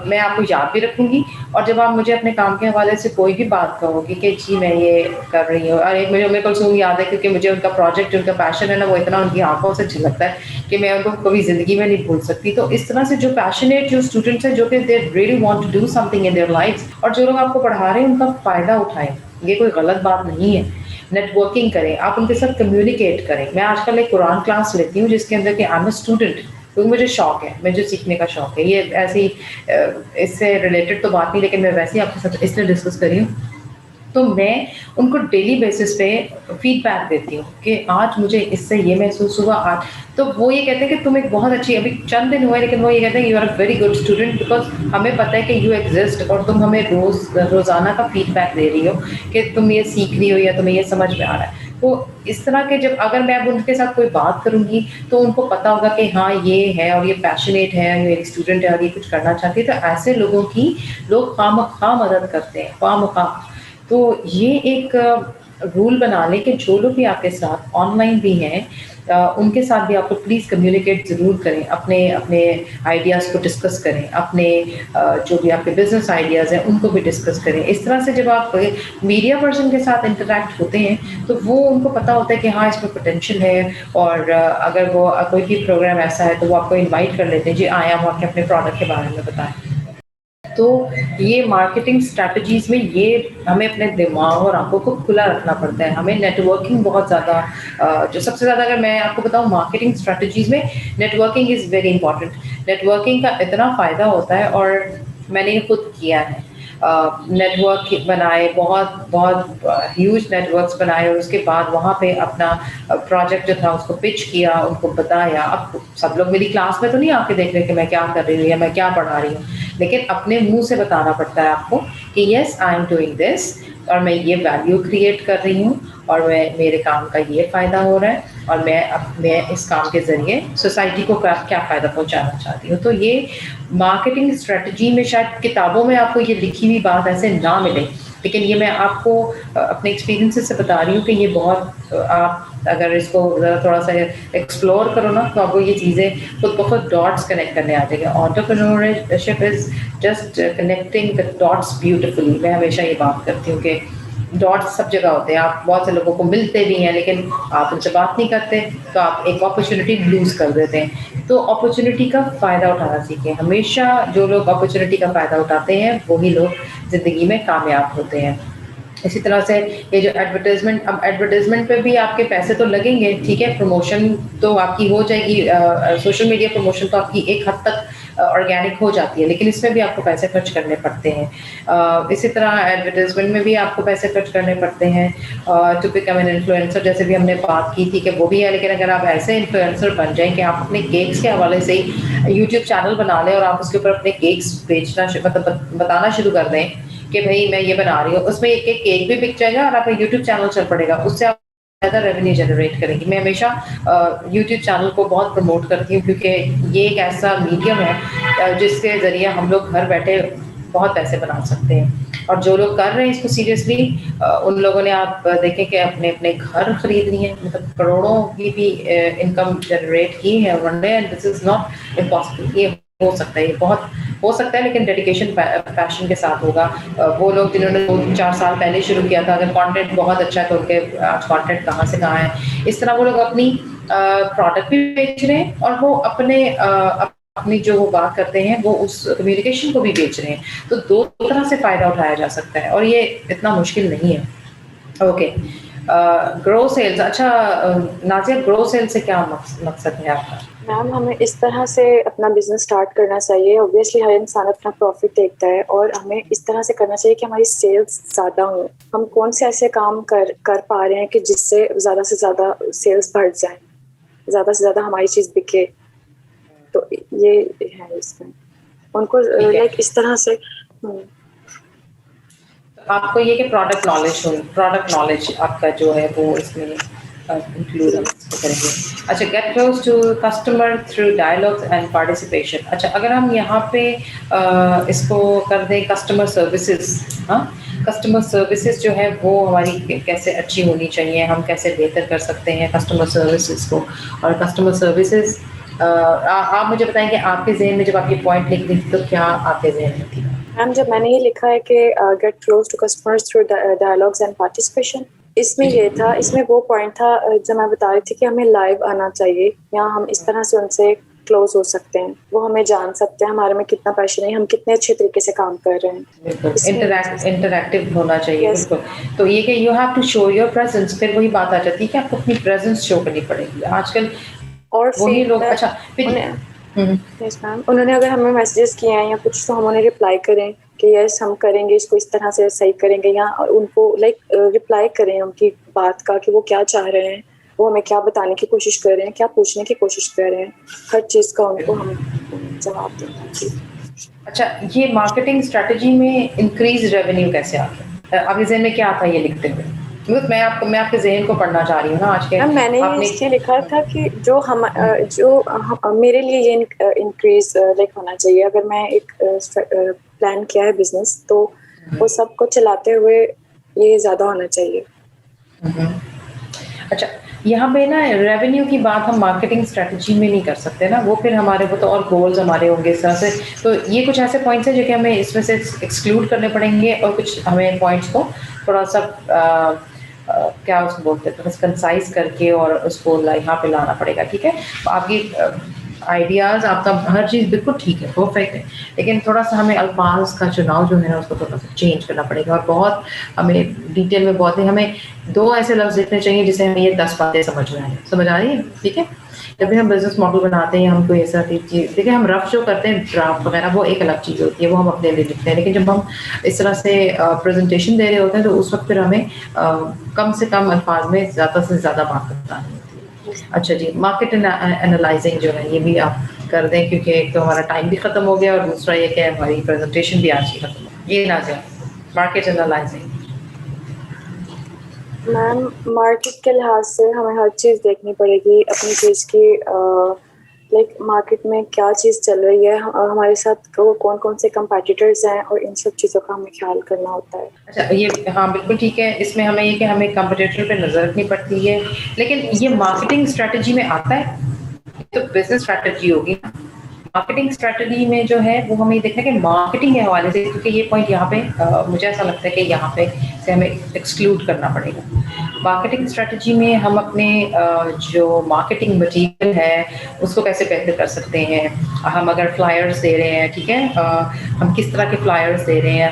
मैं आपको याद भी रखूँगी। और जब आप मुझे अपने काम के हवाले से कोई भी बात कहोगी कि जी मैं ये कर रही हूँ, और एक मुझे उम्र कुलसूम याद है, क्योंकि मुझे उनका प्रोजेक्ट, उनका पैशन है ना, वो इतना उनकी आँखों से झलकता है कि मैं उनको कभी ज़िंदगी में नहीं भूल सकती। तो इस तरह से जो पैशनेट जो स्टूडेंट्स हैं, जो कि they really want to do something in their lives, और जो लोग आपको पढ़ा रहे हैं उनका फ़ायदा उठाएँ, ये कोई गलत बात नहीं है। नेटवर्किंग करें, आप उनके साथ कम्युनिकेट करें। मैं आजकल एक कुरान क्लास लेती हूँ जिसके अंदर कि आई एम अ स्टूडेंट, क्योंकि मुझे शौक है, मुझे सीखने का शौक है। ये ऐसे ही इससे रिलेटेड तो बात नहीं, लेकिन मैं वैसे ही आपके साथ इसलिए डिस्कस कर रही हूँ। तो मैं उनको डेली बेसिस पे फीडबैक देती हूँ कि आज मुझे इससे ये महसूस हुआ आज। तो वो ये कहते हैं कि तुम एक बहुत अच्छी, अभी चंद दिन हुए, लेकिन वो ये कहते हैं you are a very good student, because हमें पता है कि यू एग्जिस्ट, और तुम हमें रोज़ाना का फीडबैक दे रही हो कि तुम ये सीख रही हो या तुम्हें ये समझ में आ रहा है। तो इस तरह के, जब अगर मैं अब उनके साथ कोई बात करूँगी तो उनको पता होगा कि हाँ ये है और ये पैशनेट है, मेरी स्टूडेंट है और ये कुछ करना चाहती है। तो ऐसे लोगों की लोग खामख़ा मदद करते हैं, खामख़ा। तो ये एक रूल बना लें कि जो लोग भी आपके साथ ऑनलाइन भी हैं, उनके साथ भी आपको प्लीज़ कम्युनिकेट ज़रूर करें, अपने अपने आइडियाज़ को डिस्कस करें, अपने जो भी आपके बिज़नेस आइडियाज़ हैं उनको भी डिस्कस करें। इस तरह से जब आप मीडिया पर्सन के साथ इंटरैक्ट होते हैं, तो वो उनको पता होता है कि हाँ इसमें पोटेंशियल है, और अगर वो कोई भी प्रोग्राम ऐसा है तो वो आपको इनवाइट कर लेते हैं, जी आएँ आप आके अपने प्रोडक्ट के बारे में बताएँ। तो ये मार्केटिंग स्ट्रैटेजीज़ में ये हमें अपने दिमाग और आँखों को खुला रखना पड़ता है। हमें नेटवर्किंग बहुत ज़्यादा, जो सबसे ज़्यादा अगर मैं आपको बताऊँ मार्केटिंग स्ट्रैटेजीज़ में, networking is very important. Networking का इतना फ़ायदा होता है, और मैंने ये खुद किया है। नेटवर्क बनाए, बहुत बहुत ह्यूज नेटवर्क्स बनाए, और उसके बाद वहाँ पे अपना प्रोजेक्ट जो था उसको पिच किया, उनको बताया। अब सब लोग मेरी क्लास में तो नहीं आके देख रहे कि मैं क्या कर रही हूँ या मैं क्या पढ़ा रही हूँ, लेकिन अपने मुंह से बताना पड़ता है आपको कि yes I am doing this, और मैं ये वैल्यू क्रिएट कर रही हूँ, और मैं मेरे काम का ये फ़ायदा हो रहा है, और मैं इस काम के ज़रिए सोसाइटी को क्या फ़ायदा पहुँचाना चाहती हूँ। तो ये मार्केटिंग स्ट्रेटजी में शायद किताबों में आपको ये लिखी हुई बात ऐसे ना मिले, लेकिन ये मैं आपको अपने एक्सपीरियंसेस से बता रही हूँ कि ये बहुत आप अगर इसको थोड़ा-सा एक्सप्लोर करो ना, तो आपको ये चीज़ें खुद ब खुद डॉट्स कनेक्ट करने आ जाएँगे। Entrepreneurship is just connecting the dots beautifully. मैं हमेशा ये बात करती हूँ कि डॉट्स सब जगह होते हैं। आप बहुत से लोगों को मिलते भी हैं, लेकिन आप उनसे बात नहीं करते, तो आप एक अपॉर्च्युनिटी लूज़ कर देते हैं। तो अपॉर्च्युनिटी का फ़ायदा उठाना सीखें। हमेशा जो लोग अपॉर्च्युनिटी का फ़ायदा उठाते हैं, वही लोग ज़िंदगी में कामयाब होते हैं। इसी तरह से ये जो एडवर्टाइज़मेंट, अब एडवर्टाइज़मेंट पे भी आपके पैसे तो लगेंगे, ठीक है, प्रमोशन तो आपकी हो जाएगी, सोशल मीडिया प्रमोशन तो आपकी एक हद तक ऑर्गेनिक हो जाती है, लेकिन इसमें भी आपको पैसे खर्च करने पड़ते हैं। इसी तरह एडवर्टाइज़मेंट में भी आपको पैसे खर्च करने पड़ते हैं टू बिकम एन इन्फ्लुएंसर, जैसे भी हमने बात की थी कि वो भी है, लेकिन अगर आप ऐसे इन्फ्लुएंसर बन जाएँ कि आप अपने केक्स के हवाले से ही यूट्यूब चैनल बना लें और आप उसके ऊपर अपने केक्स बेचना मतलब बताना शुरू कर दें कि भई मैं ये बना रही हूँ, उसमें एक-एक केक भी बिक जाएगा और आपका यूट्यूब चैनल चल पड़ेगा, उससे आप ज़्यादा रेवेन्यू जनरेट करेंगी। मैं हमेशा यूट्यूब चैनल को बहुत प्रमोट करती हूँ, क्योंकि ये एक ऐसा मीडियम है जिसके ज़रिए हम लोग घर बैठे बहुत पैसे बना सकते हैं। और जो लोग कर रहे हैं इसको सीरियसली, उन लोगों ने आप देखें कि अपने घर खरीद लिए हैं, मतलब करोड़ों की भी इनकम जनरेट की है one day, and this is not impossible. ये हो सकता है, ये बहुत हो सकता है, लेकिन डेडिकेशन पैशन के साथ होगा। वो लोग जिन्होंने 2-4 साल पहले शुरू किया था, अगर कंटेंट बहुत अच्छा है तो उनके आज कंटेंट कहाँ से कहाँ है। इस तरह वो लोग अपनी प्रोडक्ट भी बेच रहे हैं और वो अपनी जो वो बात करते हैं वो उस कम्युनिकेशन को भी बेच रहे हैं। तो 2 तरह से फ़ायदा उठाया जा सकता है और ये इतना मुश्किल नहीं है। ओके, ग्रो सेल्स, अच्छा नाज़िया, ग्रो सेल्स से क्या मकसद है आपका? मैम, हमें इस तरह से अपना बिजनेस स्टार्ट करना चाहिए। ऑब्वियसली हर इंसान अपना प्रॉफिट देखता है और हमें इस तरह से करना चाहिए कि हमारी सेल्स ज़्यादा हों। हम कौन से ऐसे काम कर पा रहे हैं कि जिससे ज़्यादा से ज़्यादा सेल्स बढ़ जाए, ज़्यादा से ज़्यादा हमारी चीज़ बिके। तो ये है इसमें उनको लाइक इस तरह से आपको ये कि प्रोडक्ट नॉलेज आपका जो है वो इसमें इंक्लूड हम करेंगे। अच्छा, get close to customer through dialogues and participation. अच्छा, अगर हम यहाँ पे इसको कर दें कस्टमर सर्विसेज, हाँ, कस्टमर सर्विसेज जो है वो हमारी कैसे अच्छी होनी चाहिए, हम कैसे बेहतर कर सकते हैं कस्टमर सर्विसेज को। और कस्टमर सर्विसेज आप मुझे बताएं कि आपके ज़हन में जब आप ये पॉइंट लिख रही थी तो क्या आपके ज़हन में थी? मैम, जब मैंने ये लिखा है कि get close to customers through dialogues and participation, इसमें ये था, इसमें वो पॉइंट था जब मैं बता रही थी कि हमें लाइव आना चाहिए, या हम इस तरह से उनसे क्लोज हो सकते हैं, वो हमें जान सकते हैं हमारे में कितना पैशन है, हम कितने अच्छे तरीके से काम कर रहे हैं। बिल्कुल इंटरैक्टिव होना चाहिए। बिल्कुल, तो ये कि you have to show your presence. फिर वही बात आ जाती है कि आपको अपनी प्रेजेंस शो करनी पड़ेगी आजकल। और वही लोग, अच्छा फिर यस मैम, उन्होंने अगर हमें मैसेजेस किए हैं या कुछ, तो हम उन्हें रिप्लाई करें कि यस हम करेंगे, इसको इस तरह से सही करेंगे, या उनको लाइक रिप्लाई करें उनकी बात का कि वो क्या चाह रहे हैं, वो हमें क्या बताने की कोशिश कर रहे हैं, क्या पूछने की कोशिश कर रहे हैं, हर चीज़ का उनको हम जवाब दें। अच्छा, ये मार्केटिंग स्ट्रेटजी में इंक्रीज रेवेन्यू कैसे आता है? आपके ज़हन में क्या आता है ये लिखते हुए? मतलब मैं आपके ज़हन को पढ़ना चाह रही हूँ ना आज के। मैंने इसलिए लिखा था कि मेरे लिए ये इंक्रीज लाइक होना चाहिए। अगर मैं एक प्लान किया है बिजनेस, तो वो सबको चलाते हुए ये ज़्यादा होना चाहिए। अच्छा, यहाँ पे ना रेवेन्यू की बात हम मार्केटिंग स्ट्रेटजी में नहीं कर सकते ना, वो फिर हमारे वो तो और गोल्स हमारे होंगे इस तरह से। तो ये कुछ ऐसे पॉइंट्स हैं जो कि हमें इसमें से एक्सक्लूड करने पड़ेंगे और कुछ हमें पॉइंट्स को थोड़ा सा क्या उसको बोलते हैं, थोड़ा कंसाइज करके और उसको यहाँ पे लाना पड़ेगा, ठीक है। आपकी आइडियाज़, आपका हर चीज़ बिल्कुल ठीक है, परफेक्ट है, लेकिन थोड़ा सा हमें अल्फाज का चुनाव जो है ना उसको थोड़ा सा चेंज करना पड़ेगा। और बहुत हमें डिटेल में बहुत हमें 2 ऐसे लफ्ज़ लिखने चाहिए जिससे हमें ये 10 बातें समझ आ रही है, ठीक है। जब भी हम बिजनेस मॉडल बनाते हैं, हम कोई ऐसा चीज़ देखिए, हम रफ जो करते हैं ड्राफ्ट वगैरह, वो एक अलग चीज़ होती है, वो हम अपने लिए लिखते हैं, लेकिन जब हम इस तरह से प्रेजेंटेशन दे रहे होते हैं तो उस वक्त फिर हमें कम से कम अल्फाज में ज़्यादा से ज़्यादा बात बतानी होती है। अच्छा जी, मार्केट एनालाइजिंग जो है ये भी आप कर दें, क्योंकि एक तो हमारा टाइम भी ख़त्म हो गया और दूसरा ये कि हमारी प्रेजेंटेशन भी आज ही ख़त्म हो गई। ये ना जाए मार्केट एनालाइजिंग। मैम, मार्केट के लिहाज से हमें हर चीज़ देखनी पड़ेगी, अपनी चीज़ की लाइक मार्केट में क्या चीज़ चल रही है और हमारे साथ कौन कौन से कंपेटिटर्स हैं और इन सब चीज़ों का हमें ख्याल करना होता है। अच्छा, ये हाँ बिल्कुल ठीक है। इसमें हमें ये कि हमें कंपटीटर पे नज़र रखनी पड़ती है, लेकिन ये मार्केटिंग स्ट्रैटेजी में आता है, तो बिजनेस स्ट्रैटेजी होगी ना। मार्केटिंग स्ट्रैटेजी में जो है वो हमें देखना है कि मार्केटिंग के हवाले से, क्योंकि ये पॉइंट यहाँ पे मुझे ऐसा लगता है कि यहाँ पे से हमें एक्सक्लूड करना पड़ेगा। मार्केटिंग स्ट्रैटेजी में हम अपने जो मार्केटिंग मटेरियल है उसको कैसे बेहतर कर सकते हैं। हम अगर फ्लायर्स दे रहे हैं, ठीक है, हम किस तरह के फ्लायर्स दे रहे हैं,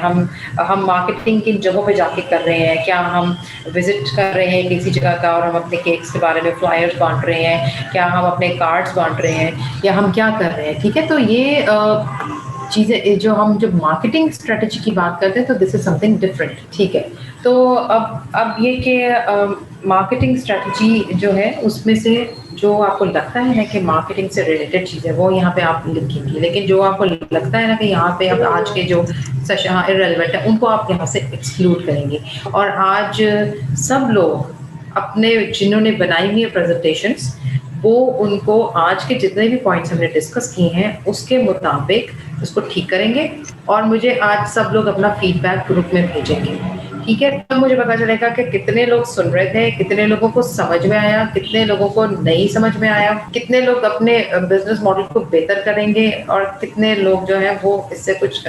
हम मार्केटिंग किन जगहों पे जाके कर रहे हैं, क्या हम विजिट कर रहे हैं किसी जगह का और हम अपने केक्स के बारे में फ्लायर्स बांट रहे हैं, क्या हम अपने कार्ड्स बांट रहे हैं, या हम क्या कर रहे हैं, ठीक है। तो ये चीज़ें जो हम जब मार्केटिंग स्ट्रेटजी की बात करते हैं तो दिस इज समथिंग डिफरेंट, ठीक है। तो अब ये कि मार्केटिंग स्ट्रेटजी जो है उसमें से जो आपको लगता है ना कि मार्केटिंग से रिलेटेड चीज़ें वो यहाँ पे आप लिखेंगी, लेकिन जो आपको लगता है ना कि यहाँ पे अब आज के जो सेशन इररिलेवेंट है उनको आप यहाँ से एक्सक्लूड करेंगे। और आज सब लोग अपने जिन्होंने बनाई हुई है प्रेजेंटेशंस वो उनको आज के जितने भी पॉइंट्स हमने डिस्कस किए हैं उसके मुताबिक उसको ठीक करेंगे और मुझे आज सब लोग अपना फीडबैक ग्रुप में भेजेंगे, ठीक है। तब मुझे पता चलेगा कि कितने लोग सुन रहे थे, कितने लोगों को समझ में आया, कितने लोगों को नहीं समझ में आया, कितने लोग अपने बिजनेस मॉडल को बेहतर करेंगे और कितने लोग जो है वो इससे कुछ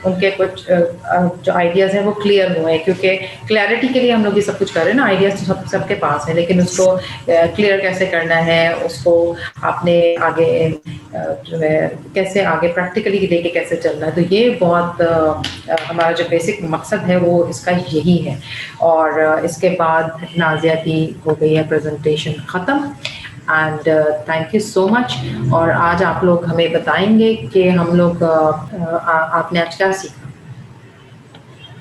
उनके कुछ जो आइडियाज़ हैं वो क्लियर हुए हैं। क्योंकि क्लैरिटी के लिए हम लोग ये सब कुछ कर रहे हैं ना, आइडियाज़ तो सबके पास है, लेकिन उसको क्लियर कैसे करना है, उसको आपने आगे जो है कैसे आगे प्रैक्टिकली लेके कैसे चलना है। तो ये बहुत हमारा जो बेसिक मकसद है वो इसका यही है। और इसके बाद नाज़िया की हो गई है प्रेजेंटेशन ख़त्म and thank you so much. और आज आप लोग हमें बताएंगे कि हम लोग आपने आज क्या सीखा।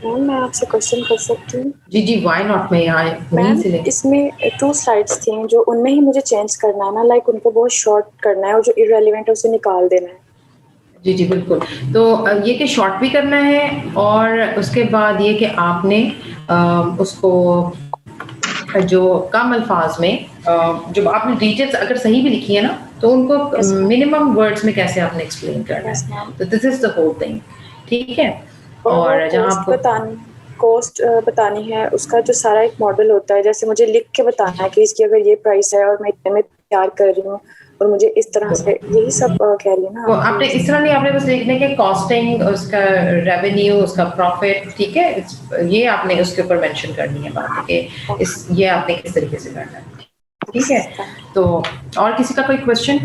मैम मैं आपसे क्वेश्चन कर सकती हूँ? जी जी, व्हाई नॉट। मैं यहाँ मैम इसमें 2 स्लाइड्स थी जो उनमें ही मुझे चेंज करना है ना, लाइक उनको बहुत शॉर्ट करना है और जो इररिलेवेंट है उसे निकाल देना है। जी जी बिल्कुल। तो ये कि शॉर्ट भी करना है और उसके बाद ये कि आपने उसको जो कम अल्फाज में जो आपने डिटेल्स अगर सही भी लिखी है ना तो उनको मिनिमम वर्ड्स में कैसे आपने एक्सप्लेन करना है। तो this is the whole thing, ठीक है। और जहाँ आपको कॉस्ट बतानी है उसका जो सारा एक मॉडल होता है, जैसे मुझे लिख के बताना है कि इसकी अगर ये प्राइस है और मैं इतने में तैयार कर रही हूँ और मुझे इस तरह से यही सब कह रही है ना। वो आपने इस तरह नहीं, आपने बस लिखने के कॉस्टिंग, उसका रेवेन्यू, उसका प्रॉफिट, ठीक है, ये आपने उसके ऊपर मेंशन करनी है बात कि इस ये आपने किस तरीके से करना है, ठीक है। तो और किसी का कोई क्वेश्चन?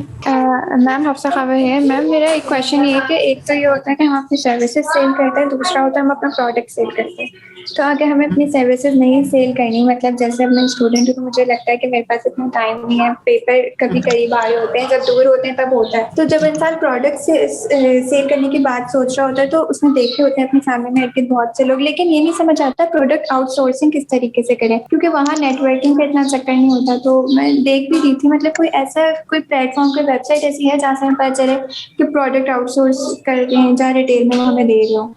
मैम हफ्सा खबर है। मैम मेरा एक क्वेश्चन ये है कि एक तो ये होता है कि हम अपनी सर्विसेज सेल करते हैं, दूसरा होता है हम अपना प्रोडक्ट सेल करते हैं। तो अगर हमें अपनी सर्विसेज नहीं सेल करनी, मतलब जैसे अब मैं स्टूडेंट हूँ तो मुझे लगता है कि मेरे पास इतना टाइम नहीं है, पेपर कभी करीब आ रहे होते हैं, जब दूर होते हैं तब होता है। तो जब इंसान प्रोडक्ट सेल करने की बात सोच रहा होता है तो उसमें देख रहे होते हैं अपनी फैमिली में इर्द बहुत से लोग, लेकिन ये नहीं समझ आता प्रोडक्ट आउटसोर्सिंग किस तरीके से करें, क्योंकि वहाँ नेटवर्किंग का इतना चक्कर नहीं होता। तो मैं देख भी रही थी, मतलब कोई ऐसा कोई प्लेटफॉर्म, कोई वेबसाइट ऐसी है जहाँ से हमें पता चले कि प्रोडक्ट आउटसोर्स कर रहे हैं, जहाँ रिटेल में हमें दे रहे हो।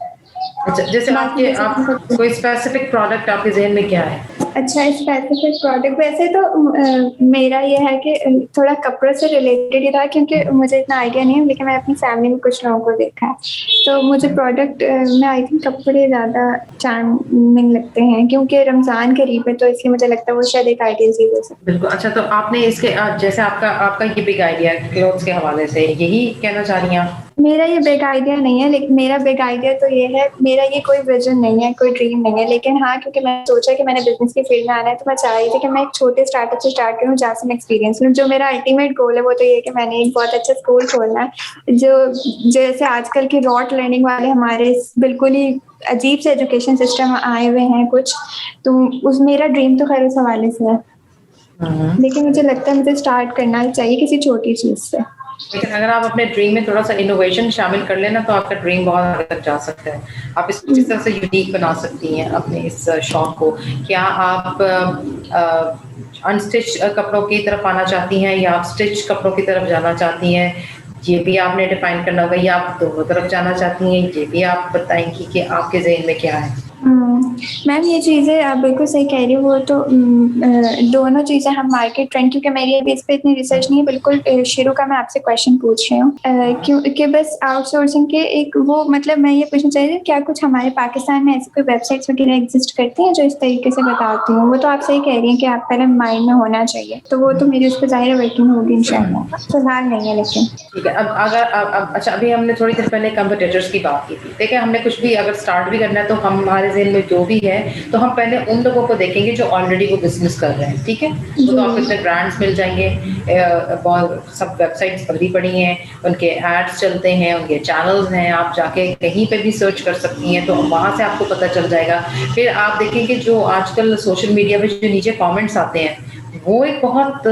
अच्छा, जैसे आप कोई स्पेसिफिक प्रोडक्ट आपके ज़हन में क्या है? अच्छा, स्पेसिफिक प्रोडक्ट वैसे तो मेरा ये है कि थोड़ा कपड़ों से रिलेटेड ही था, क्योंकि मुझे इतना आइडिया नहीं है, लेकिन मैं अपनी फैमिली में कुछ लोगों को देखा है तो मुझे प्रोडक्ट में आई थिंक कपड़े ज़्यादा चार्मिंग लगते हैं, क्योंकि रमज़ान करीब है तो इसलिए मुझे लगता है वो शायद एक आइडिया चीज़ हो सकती है। बिल्कुल। अच्छा, तो आपने इसके जैसे आपका ये बिग आइडिया है क्लोथ्स के हवाले से, यही कहना चाह रही हैं आप? मेरा ये बिग आइडिया नहीं है, लेकिन मेरा बिग आइडिया तो ये है, मेरा ये कोई विजन नहीं है, कोई ड्रीम नहीं है, लेकिन हाँ क्योंकि मैंने सोचा कि मैंने बिजनेस की फील्ड में आना है तो मैं चाह रही थी कि मैं एक छोटे स्टार्टअप से स्टार्ट करूँ जहाँ से मैं एक्सपीरियंस लूँ। जो मेरा अल्टीमेट गोल है वो तो ये है कि मैंने एक बहुत अच्छा स्कूल खोलना है, जो जैसे आजकल के रॉट लर्निंग वाले हमारे बिल्कुल ही अजीब से एजुकेशन सिस्टम आए हुए हैं कुछ, तो उस मेरा ड्रीम तो खैर उस हवाले से है, लेकिन मुझे लगता है मुझे स्टार्ट करना चाहिए किसी छोटी चीज़ से। लेकिन अगर आप अपने ड्रीम में थोड़ा सा इनोवेशन शामिल कर लेना तो आपका ड्रीम बहुत आगे तक जा सकता है। आप इसको किस तरह से यूनिक बना सकती हैं अपने इस शौक को। क्या आप अनस्टिच कपड़ों की तरफ आना चाहती हैं या आप स्टिच कपड़ों की तरफ जाना चाहती हैं, ये भी आपने डिफाइन करना होगा, या आप दोनों तरफ जाना चाहती हैं, ये भी आप बताएंगी कि आपके ज़हन में क्या है। मैम ये चीज़ें आप बिल्कुल सही कह रही हो, वो तो दोनों चीज़ें हम मार्केट ट्रेंड, क्योंकि मेरी अभी इस पे इतनी रिसर्च नहीं है, बिल्कुल शुरू का मैं आपसे क्वेश्चन पूछ रही हूँ क्योंकि बस आउटसोर्सिंग के एक वो मतलब मैं ये पूछना चाह रही थी, क्या कुछ हमारे पाकिस्तान में ऐसी कोई वेबसाइट्स वगैरह एग्जिस्ट करती हैं जो इस तरीके से बताती हूँ? वो तो आप सही कह रही हैं कि आप पहले माइंड में होना चाहिए, तो वो तो मेरी उस पर ज़ाहिर वर्किंग होगी इंशाल्लाह, फिलहाल नहीं है लेकिन। ठीक है। अब अगर अब अच्छा, अभी हमने थोड़ी देर पहले कंपटीटर्स की बात की थी। देखिए, हमने कुछ भी अगर स्टार्ट भी करना है तो हमारे ज़हन में जो भी है, तो हम पहले उन लोगों को देखेंगे जो ऑलरेडी वो बिज़नेस कर रहे हैं, ठीक है? वो तो आपको इतने ब्रांड्स मिल जाएँगे, बहुत सब वेबसाइट्स भरी पड़ी हैं, उनके एड्स चलते हैं, उनके चैनल्स हैं, आप जाके कहीं पे भी सर्च कर सकती हैं, तो वहाँ से आपको पता चल जाएगा। फिर आप देखेंगे जो आजकल सोशल मीडिया पे जो नीचे कमेंट्स आते हैं, वो एक बहुत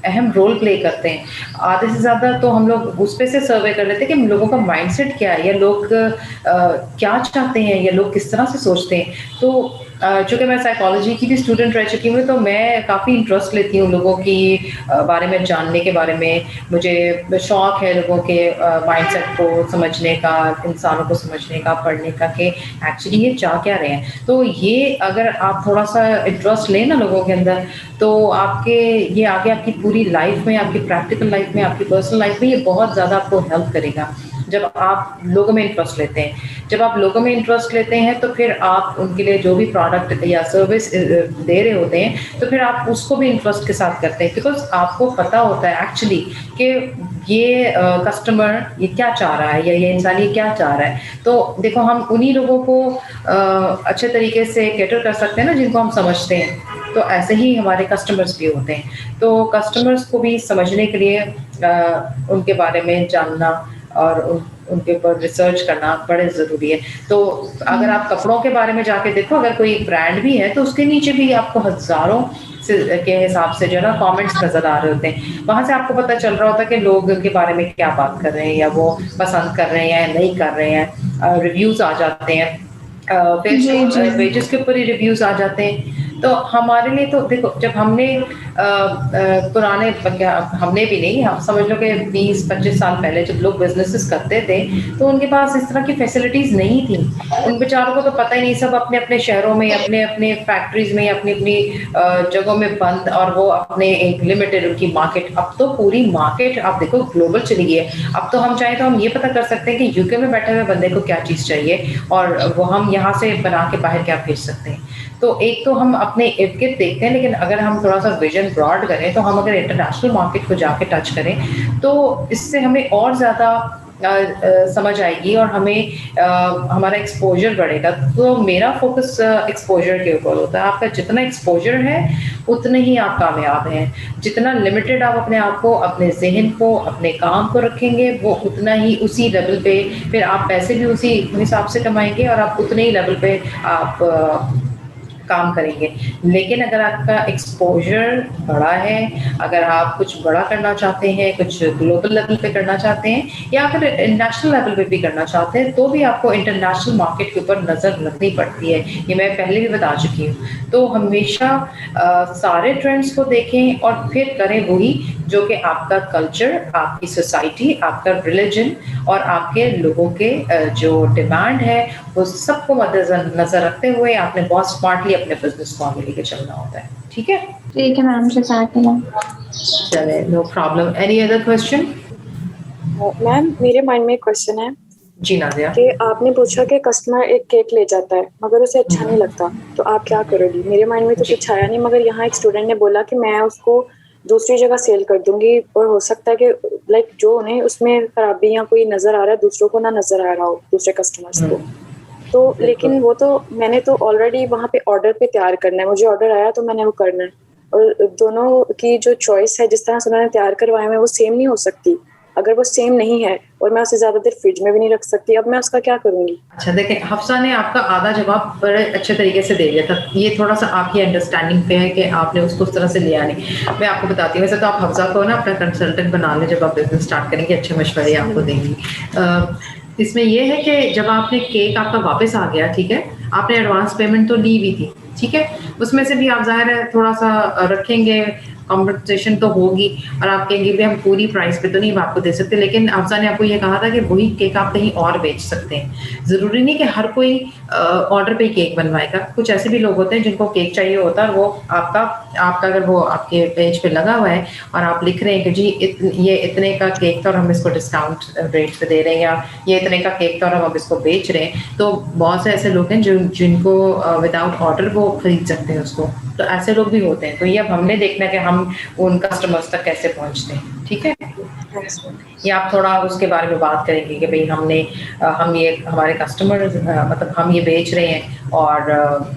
अहम रोल प्ले करते हैं। आधे से ज़्यादा तो हम लोग उस पे से सर्वे कर लेते हैं कि लोगों का माइंडसेट क्या है, या लोग क्या चाहते हैं, या लोग किस तरह से सोचते हैं। तो चूँकि मैं साइकोलॉजी की भी स्टूडेंट रह चुकी हूँ, तो मैं काफ़ी इंटरेस्ट लेती हूँ लोगों की बारे में जानने के बारे में। मुझे शौक़ है लोगों के माइंडसेट को समझने का, इंसानों को समझने का, पढ़ने का कि एक्चुअली ये चाह क्या रहे हैं। तो ये अगर आप थोड़ा-सा इंटरेस्ट लें ना लोगों के अंदर, तो आपके ये आगे आपकी पूरी लाइफ़ में, आपकी प्रैक्टिकल लाइफ़ में, आपकी पर्सनल लाइफ़ में ये बहुत ज़्यादा आपको हेल्प करेगा, जब आप लोगों में इंटरेस्ट लेते हैं। जब आप लोगों में इंटरेस्ट लेते हैं, तो फिर आप उनके लिए जो भी प्रोडक्ट या सर्विस दे रहे होते हैं, तो फिर आप उसको भी इंटरेस्ट के साथ करते हैं, बिकॉज़ आपको पता होता है एक्चुअली कि ये कस्टमर ये क्या चाह रहा है, या ये इंसान ये क्या चाह रहा है। तो देखो, हम उन्हीं लोगों को अच्छे तरीके से कैटर कर सकते हैं ना, जिनको हम समझते हैं। तो ऐसे ही हमारे कस्टमर्स भी होते हैं। तो कस्टमर्स को भी समझने के लिए उनके बारे में जानना और उनके ऊपर रिसर्च करना बड़े ज़रूरी है। तो अगर आप कपड़ों के बारे में जाके देखो, अगर कोई ब्रांड भी है, तो उसके नीचे भी आपको हज़ारों के हिसाब से जो है ना कमेंट्स नज़र आ रहे होते हैं। वहाँ से आपको पता चल रहा होता है कि लोग उनके बारे में क्या बात कर रहे हैं, या वो पसंद कर रहे हैं या नहीं कर रहे हैं। रिव्यूज़ आ जाते हैं, फेसबुक पेजेस के ऊपर ही रिव्यूज़ आ जाते हैं। तो हमारे लिए तो देखो, जब हमने पुराने हमने भी नहीं, आप समझ लो कि 20-25 साल पहले जब लोग बिजनेसेस करते थे, तो उनके पास इस तरह की फैसिलिटीज़ नहीं थी। उन बेचारों को तो पता ही नहीं, सब अपने-अपने शहरों में, अपने-अपने फैक्ट्रीज़ में, अपनी-अपनी जगहों में बंद, और वो अपने एक लिमिटेड उनकी मार्केट। अब तो पूरी मार्केट आप देखो ग्लोबल चली गई है। अब तो हम चाहें तो हम ये पता कर सकते हैं कि यूके में बैठे हुए बंदे को क्या चीज़ चाहिए, और वो हम यहाँ से बना के बाहर क्या भेज सकते हैं। तो एक तो हम अपने इर्द-गिर्द देखते हैं, लेकिन अगर हम थोड़ा-सा विज़न ब्रॉड करें, तो हम अगर इंटरनेशनल मार्केट को जाके टच करें, तो इससे हमें और ज़्यादा समझ आएगी, और हमें हमारा एक्सपोज़र बढ़ेगा। तो मेरा फ़ोकस एक्सपोज़र के ऊपर होता है। आपका जितना एक्सपोज़र है, उतने ही आप कामयाब हैं। जितना लिमिटेड आप अपने आप को, अपने ज़हन को, अपने काम को रखेंगे, वो उतना ही उसी लेवल पे फिर आप पैसे भी उसी हिसाब से कमाएँगे, और आप उतने ही लेवल पे आप काम करेंगे। लेकिन अगर आपका एक्सपोज़र बड़ा है, अगर आप कुछ बड़ा करना चाहते हैं, कुछ ग्लोबल लेवल पे करना चाहते हैं, या फिर नेशनल लेवल पे भी करना चाहते हैं, तो भी आपको इंटरनेशनल मार्केट के ऊपर नज़र रखनी पड़ती है। ये मैं पहले भी बता चुकी हूँ। तो हमेशा सारे ट्रेंड्स को देखें, और फिर करें वही जो कि आपका कल्चर, आपकी सोसाइटी, आपका रिलिजन और आपके लोगों के जो डिमांड है, वो सबको मद्देनज़र रखते हुए आपने बहुत स्मार्टली अपने बिज़नेस को आगे लेके चलना होता है। ठीक है? ठीक है मैम, चले, no problem. Any other question? Ma'am, मेरे माइंड में एक क्वेश्चन है जी नाज़िया। कि आपने पूछा कि कस्टमर एक केक ले जाता है, मगर उसे अच्छा नहीं लगता, तो आप क्या करोगी? मेरे माइंड में तो कुछ आया नहीं, मगर यहाँ एक स्टूडेंट ने बोला कि मैं उसको दूसरी जगह सेल कर दूंगी, और हो सकता है कि लाइक जो उन्हें उसमें खराबी या कोई नजर आ रहा है, दूसरों को ना नजर आ रहा हो, दूसरे कस्टमर्स को। तो लेकिन वो तो मैंने तो ऑलरेडी वहाँ पे ऑर्डर पे तैयार करना है, मुझे ऑर्डर आया तो मैंने वो करना है, और दोनों की जो चॉइस है, जिस तरह से उन्होंने तैयार करवाया है, वो सेम नहीं हो सकती। अगर वो सेम नहीं है, और मैं उसे ज्यादा देर फ्रिज में भी नहीं रख सकती, अब मैं उसका क्या करूंगी? अच्छा, देखें, हफ्सा ने आपका आधा जवाब बड़े अच्छे तरीके से दे दिया था। ये थोड़ा सा आपकी अंडरस्टैंडिंग पे है कि आपने उसको उस तरह से लिया नहीं। मैं आपको बताती हूँ, वैसे तो आप हफ्सा को ना अपना कंसल्टेंट बना लें, जब आप बिजनेस स्टार्ट करेंगे, अच्छे मशवरे आपको देंगी। इसमें यह है कि जब आपने केक आपका वापस आ गया, ठीक है, आपने एडवांस पेमेंट तो ली भी थी, ठीक है, उसमें से भी आप ज़ाहिर है थोड़ा सा रखेंगे, कॉम्पनसेशन तो होगी और आप कहेंगे भी हम पूरी प्राइस पे तो नहीं आपको दे सकते, लेकिन अफ़ज़ा ने आपको ये कहा था कि वही केक आप कहीं और बेच सकते हैं। ज़रूरी नहीं कि हर कोई ऑर्डर पे केक बनवाएगा। कुछ ऐसे भी लोग होते हैं जिनको केक चाहिए होता है और वो आपका अगर वो आपके पेज पे लगा हुआ है और आप लिख रहे हैं कि जी ये इतने का केक था और हम इसको डिस्काउंट रेट पे दे रहे हैं, या ये इतने का केक था और हम अब इसको बेच रहे हैं, तो बहुत से ऐसे लोग हैं जिनको विदाउट ऑर्डर वो खरीद सकते हैं उसको। तो ऐसे लोग भी होते हैं। तो ये अब हमने देखना है कि हम उन कस्टमर्स तक कैसे पहुँचते हैं, ठीक है? ये आप थोड़ा उसके बारे में बात करेंगे कि भई हम ये हमारे कस्टमर मतलब हम ये बेच रहे हैं और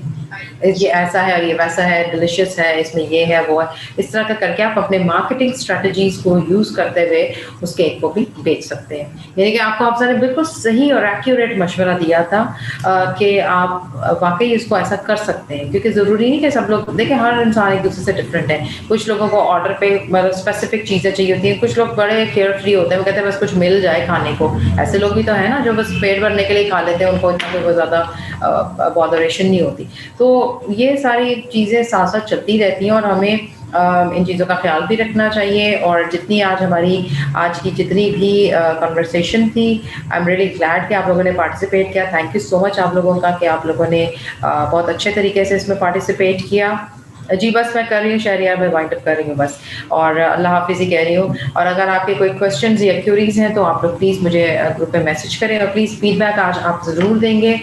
ये ऐसा है और ये वैसा है, डिलिशियस है, इसमें ये है, वो है। इस तरह का करके आप अपने मार्केटिंग स्ट्रैटेजीज़ को यूज़ करते हुए उस केक को भी बेच सकते हैं। यानी कि आपको अफ़ज़ा ने बिल्कुल सही और एक्यूरेट मशवरा दिया था कि आप वाक़ई इसको ऐसा कर सकते हैं, क्योंकि ज़रूरी नहीं कि सब लोग देखिए, हर इंसान एक-दूसरे से डिफरेंट है। कुछ लोगों को ऑर्डर पे मतलब स्पेसिफिक चीज़ें चाहिए होती हैं, कुछ लोग बड़े केयर फ्री होते हैं, वो कहते हैं बस कुछ मिल जाए खाने को। ऐसे लोग भी तो हैं ना जो बस पेट भरने के लिए खा लेते हैं, उनको इतना कोई ज़्यादा बॉदरेशन नहीं होती। तो ये सारी चीज़ें साथ-साथ चलती रहती हैं और हमें इन चीज़ों का ख्याल भी रखना चाहिए। और जितनी आज की जितनी भी कन्वर्सेशन थी, आई एम रियली ग्लैड कि आप लोगों ने पार्टिसिपेट किया। थैंक यू सो मच आप लोगों का कि आप लोगों ने बहुत अच्छे तरीके से इसमें पार्टिसिपेट किया। जी, बस मैं कर रही हूँ शहरियार, मैं वाइंड अप कर रही हूँ बस, और अल्लाह हाफ़िज़ ही कह रही हूँ। और अगर आपके कोई क्वेश्चंस या क्यूरीज़ हैं तो आप लोग प्लीज़ मुझे ग्रुप पे मैसेज करें, और प्लीज़ फीडबैक आज आप ज़रूर देंगे,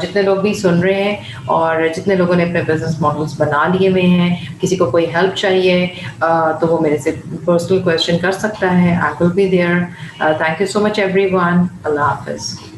जितने लोग भी सुन रहे हैं और जितने लोगों ने अपने बिज़नेस मॉडल्स बना लिए हुए हैं। किसी को कोई हेल्प चाहिए तो वो मेरे से पर्सनल क्वेश्चन कर सकता है। I will be there. Thank you so much everyone. अल्लाह हाफ़िज़।